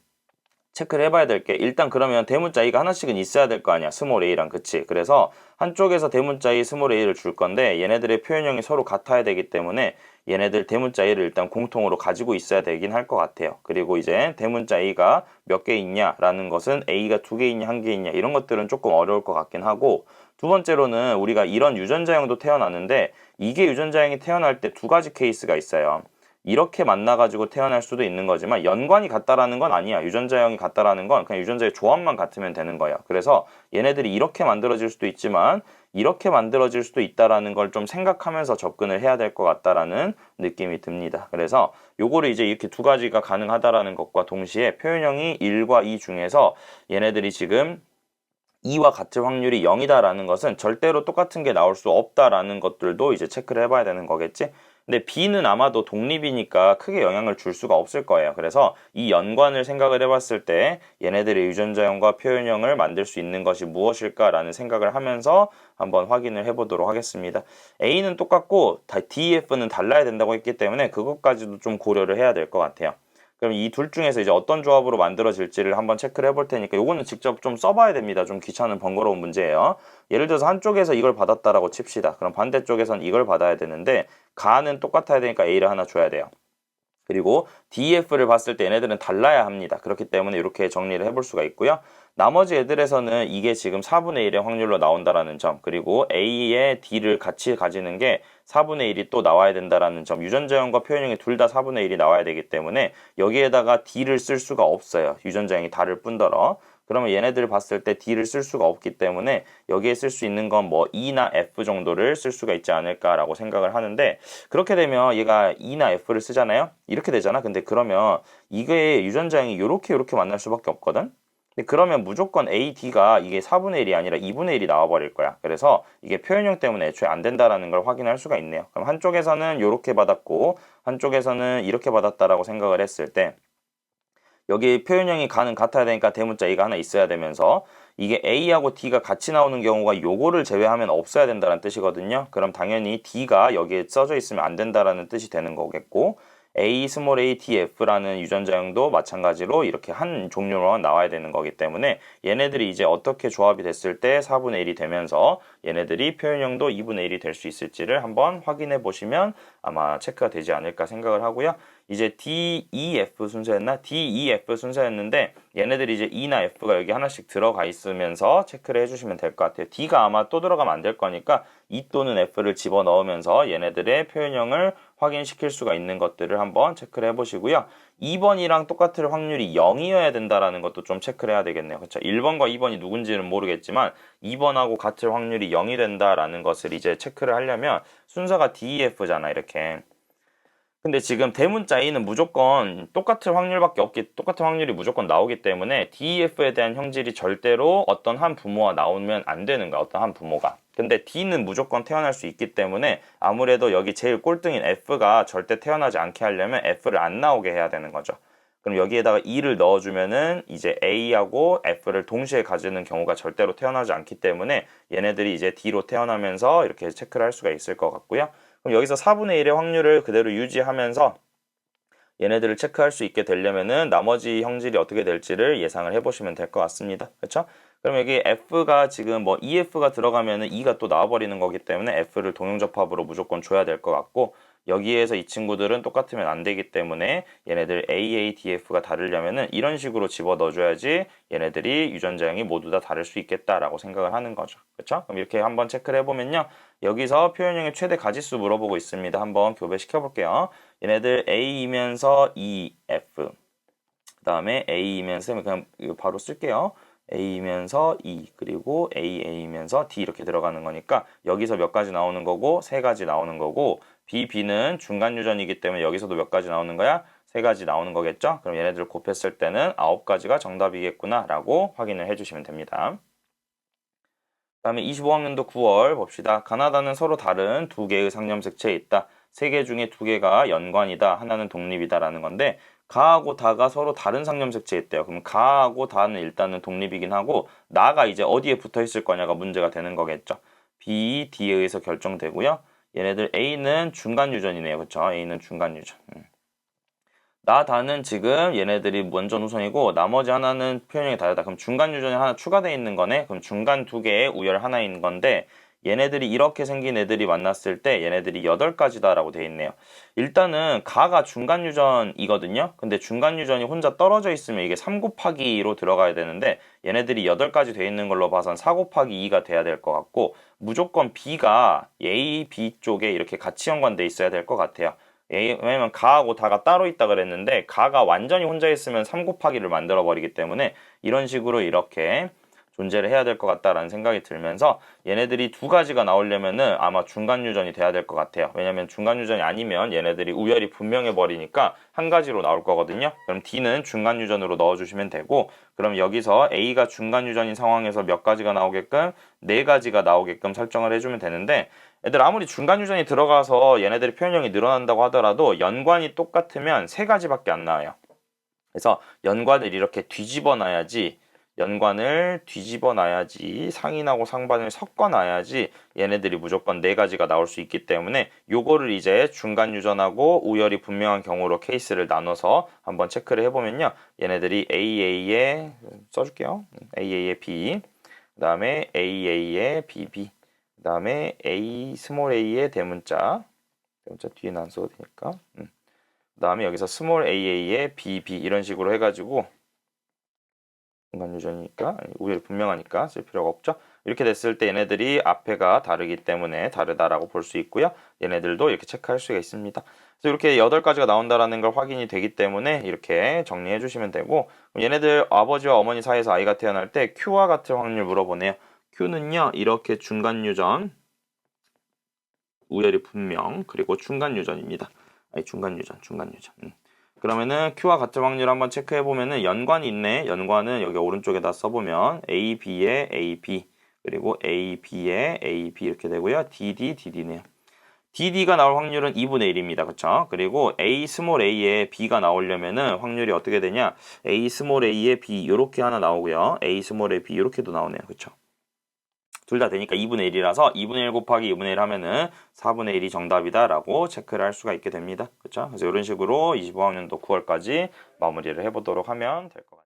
체크를 해봐야 될 게 일단 그러면 대문자 A가 하나씩은 있어야 될 거 아니야. 스몰 a랑 그치? 그래서 한쪽에서 대문자 A 스몰 a를 줄 건데 얘네들의 표현형이 서로 같아야 되기 때문에 얘네들 대문자 A를 일단 공통으로 가지고 있어야 되긴 할 것 같아요. 그리고 이제 대문자 A가 몇 개 있냐라는 것은 A가 2개 있냐 1개 있냐 이런 것들은 조금 어려울 것 같긴 하고 두 번째로는 우리가 이런 유전자형도 태어나는데 이게 유전자형이 태어날 때 두 가지 케이스가 있어요. 이렇게 만나가지고 태어날 수도 있는 거지만 연관이 같다라는 건 아니야. 유전자형이 같다라는 건 그냥 유전자의 조합만 같으면 되는 거예요. 그래서 얘네들이 이렇게 만들어질 수도 있지만 이렇게 만들어질 수도 있다라는 걸 좀 생각하면서 접근을 해야 될 것 같다라는 느낌이 듭니다. 그래서 요거를 이제 이렇게 두 가지가 가능하다라는 것과 동시에 표현형이 1과 2 중에서 얘네들이 지금 2와 같을 확률이 0이다라는 것은 절대로 똑같은 게 나올 수 없다라는 것들도 이제 체크를 해봐야 되는 거겠지? 근데 B는 아마도 독립이니까 크게 영향을 줄 수가 없을 거예요. 그래서 이 연관을 생각을 해봤을 때 얘네들의 유전자형과 표현형을 만들 수 있는 것이 무엇일까라는 생각을 하면서 한번 확인을 해보도록 하겠습니다. A는 똑같고 DEF는 달라야 된다고 했기 때문에 그것까지도 좀 고려를 해야 될 것 같아요. 그럼 이 둘 중에서 이제 어떤 조합으로 만들어질지를 한번 체크를 해볼 테니까 요거는 직접 좀 써봐야 됩니다. 좀 귀찮은 번거로운 문제예요. 예를 들어서 한쪽에서 이걸 받았다라고 칩시다. 그럼 반대쪽에선 이걸 받아야 되는데 가는 똑같아야 되니까 A를 하나 줘야 돼요. 그리고 DEF를 봤을 때 얘네들은 달라야 합니다. 그렇기 때문에 이렇게 정리를 해볼 수가 있고요. 나머지 애들에서는 이게 지금 4분의 1의 확률로 나온다라는 점, 그리고 A의 D를 같이 가지는 게 4분의 1이 또 나와야 된다라는 점, 유전자형과 표현형이 둘 다 4분의 1이 나와야 되기 때문에 여기에다가 D를 쓸 수가 없어요. 유전자형이 다를 뿐더러. 그러면 얘네들을 봤을 때 D를 쓸 수가 없기 때문에 여기에 쓸 수 있는 건 뭐 E나 F 정도를 쓸 수가 있지 않을까라고 생각을 하는데 그렇게 되면 얘가 E나 F를 쓰잖아요. 이렇게 되잖아. 근데 그러면 이게 유전자형이 이렇게 만날 수밖에 없거든. 근데 그러면 무조건 A, D가 이게 4분의 1이 아니라 2분의 1이 나와버릴 거야. 그래서 이게 표현형 때문에 애초에 안 된다라는 걸 확인할 수가 있네요. 그럼 한쪽에서는 이렇게 받았고 한쪽에서는 이렇게 받았다라고 생각을 했을 때 여기 표현형이 가는 같아야 되니까 대문자 A가 하나 있어야 되면서 이게 A하고 D가 같이 나오는 경우가 요거를 제외하면 없어야 된다는 뜻이거든요. 그럼 당연히 D가 여기에 써져 있으면 안 된다라는 뜻이 되는 거겠고 A, 스몰 a, DF라는 유전자형도 마찬가지로 이렇게 한 종류로만 나와야 되는 거기 때문에 얘네들이 이제 어떻게 조합이 됐을 때 4분의 1이 되면서 얘네들이 표현형도 2분의 1이 될 수 있을지를 한번 확인해 보시면 아마 체크가 되지 않을까 생각을 하고요. 이제 D, E, F 순서였나? D, E, F 순서였는데 얘네들이 이제 E나 F가 여기 하나씩 들어가 있으면서 체크를 해주시면 될 것 같아요. D가 아마 또 들어가면 안 될 거니까 E 또는 F를 집어넣으면서 얘네들의 표현형을 확인시킬 수가 있는 것들을 한번 체크를 해보시고요. 2번이랑 똑같을 확률이 0이어야 된다라는 것도 좀 체크를 해야 되겠네요. 그렇죠? 1번과 2번이 누군지는 모르겠지만 2번하고 같을 확률이 0이 된다라는 것을 이제 체크를 하려면 순서가 DEF잖아 이렇게. 근데 지금 대문자 A는 무조건 똑같은 확률이 무조건 나오기 때문에 DEF에 대한 형질이 절대로 어떤 한 부모가 나오면 안 되는 거야. 어떤 한 부모가. 근데 D는 무조건 태어날 수 있기 때문에 아무래도 여기 제일 꼴등인 F가 절대 태어나지 않게 하려면 F를 안 나오게 해야 되는 거죠. 그럼 여기에다가 2를 넣어주면은 이제 A하고 F를 동시에 가지는 경우가 절대로 태어나지 않기 때문에 얘네들이 이제 D로 태어나면서 이렇게 체크를 할 수가 있을 것 같고요. 그럼 여기서 4분의 1의 확률을 그대로 유지하면서 얘네들을 체크할 수 있게 되려면은 나머지 형질이 어떻게 될지를 예상을 해보시면 될 것 같습니다. 그렇죠? 그럼 여기 F가 지금 뭐 EF가 들어가면은 E가 또 나와버리는 거기 때문에 F를 동형접합으로 무조건 줘야 될 것 같고 여기에서 이 친구들은 똑같으면 안 되기 때문에 얘네들 AADF가 다르려면은 이런 식으로 집어 넣어줘야지 얘네들이 유전자형이 모두 다 다를 수 있겠다라고 생각을 하는 거죠. 그렇죠? 그럼 이렇게 한번 체크를 해보면요. 여기서 표현형의 최대 가지수 물어보고 있습니다. 한번 교배시켜 볼게요. 얘네들 A이면서 EF 그 다음에 A이면서 그냥 이거 바로 쓸게요. A이면서 E 그리고 AA이면서 D 이렇게 들어가는 거니까 여기서 몇 가지 나오는 거고 세 가지 나오는 거고 B는 중간 유전이기 때문에 여기서도 몇 가지 나오는 거야? 세 가지 나오는 거겠죠? 그럼 얘네들을 곱했을 때는 9가지가 정답이겠구나 라고 확인을 해주시면 됩니다. 다음에 25학년도 9월 봅시다. 가나다는 서로 다른 두 개의 상념색체에 있다. 세 개 중에 두 개가 연관이다. 하나는 독립이다라는 건데 가하고 다가 서로 다른 상념색체에 있대요. 그럼 가하고 다는 일단은 독립이긴 하고 나가 이제 어디에 붙어 있을 거냐가 문제가 되는 거겠죠. B, D에 의해서 결정되고요. 얘네들 A는 중간 유전이네요. 그렇죠? A는 중간 유전. 다는 지금 얘네들이 완전 우선이고 나머지 하나는 표현형이 다르다. 그럼 중간 유전이 하나 추가되어 있는 거네. 그럼 중간 두 개의 우열 하나인 건데 얘네들이 이렇게 생긴 애들이 만났을 때 얘네들이 8가지다라고 되어 있네요. 일단은 가가 중간 유전이거든요. 근데 중간 유전이 혼자 떨어져 있으면 이게 3 곱하기 2로 들어가야 되는데 얘네들이 8가지 되어 있는 걸로 봐선 4 곱하기 2가 돼야 될 것 같고 무조건 B가 A, B 쪽에 이렇게 같이 연관돼 있어야 될 것 같아요. 왜냐면 가하고 다가 따로 있다 그랬는데 가가 완전히 혼자 있으면 3 곱하기를 만들어 버리기 때문에 이런 식으로 이렇게 존재를 해야 될 것 같다라는 생각이 들면서 얘네들이 두 가지가 나오려면은 아마 중간 유전이 돼야 될 것 같아요. 왜냐면 중간 유전이 아니면 얘네들이 우열이 분명해 버리니까 한 가지로 나올 거거든요. 그럼 D는 중간 유전으로 넣어주시면 되고 그럼 여기서 A가 중간 유전인 상황에서 몇 가지가 나오게끔 4가지가 나오게끔 설정을 해주면 되는데 애들 아무리 중간 유전이 들어가서 얘네들의 표현형이 늘어난다고 하더라도 연관이 똑같으면 3가지밖에 안 나와요. 그래서 연관을 이렇게 뒤집어 놔야지 상인하고 상반을 섞어 놔야지 얘네들이 무조건 4가지가 나올 수 있기 때문에 요거를 이제 중간 유전하고 우열이 분명한 경우로 케이스를 나눠서 한번 체크를 해보면요. 얘네들이 AA에 써줄게요. AA에 B 그 다음에 AA에 BB 그 다음에 A 스몰 a의 대문자 뒤에는 안 써도 되니까 그 다음에 여기서 스몰 AA의 BB 이런 식으로 해가지고 중간 유전이니까 우열이 분명하니까 쓸 필요가 없죠. 이렇게 됐을 때 얘네들이 앞에가 다르기 때문에 다르다라고 볼 수 있고요. 얘네들도 이렇게 체크할 수가 있습니다. 그래서 이렇게 8가지가 나온다라는 걸 확인이 되기 때문에 이렇게 정리해 주시면 되고 얘네들 아버지와 어머니 사이에서 아이가 태어날 때 Q와 같은 확률 물어보네요. Q는요 이렇게 중간 유전 우열이 분명 그리고 중간 유전입니다. 중간 유전. 그러면은 Q와 같은 확률 한번 체크해 보면은 연관이 있네. 연관은 여기 오른쪽에다 써보면 A, B에 A, B 그리고 A, B에 A, B 이렇게 되고요. DD, DD네요. DD가 나올 확률은 2분의 1입니다. 그쵸? 그리고 A 스몰 a에 B가 나오려면은 확률이 어떻게 되냐? A 스몰 a에 B 이렇게 하나 나오고요. A 스몰에 B 이렇게도 나오네요. 그쵸? 둘 다 되니까 2분의 1이라서 2분의 1 곱하기 2분의 1 하면은 4분의 1이 정답이다라고 체크를 할 수가 있게 됩니다. 그렇죠? 그래서 이런 식으로 25학년도 9월까지 마무리를 해보도록 하면 될 것 같아요.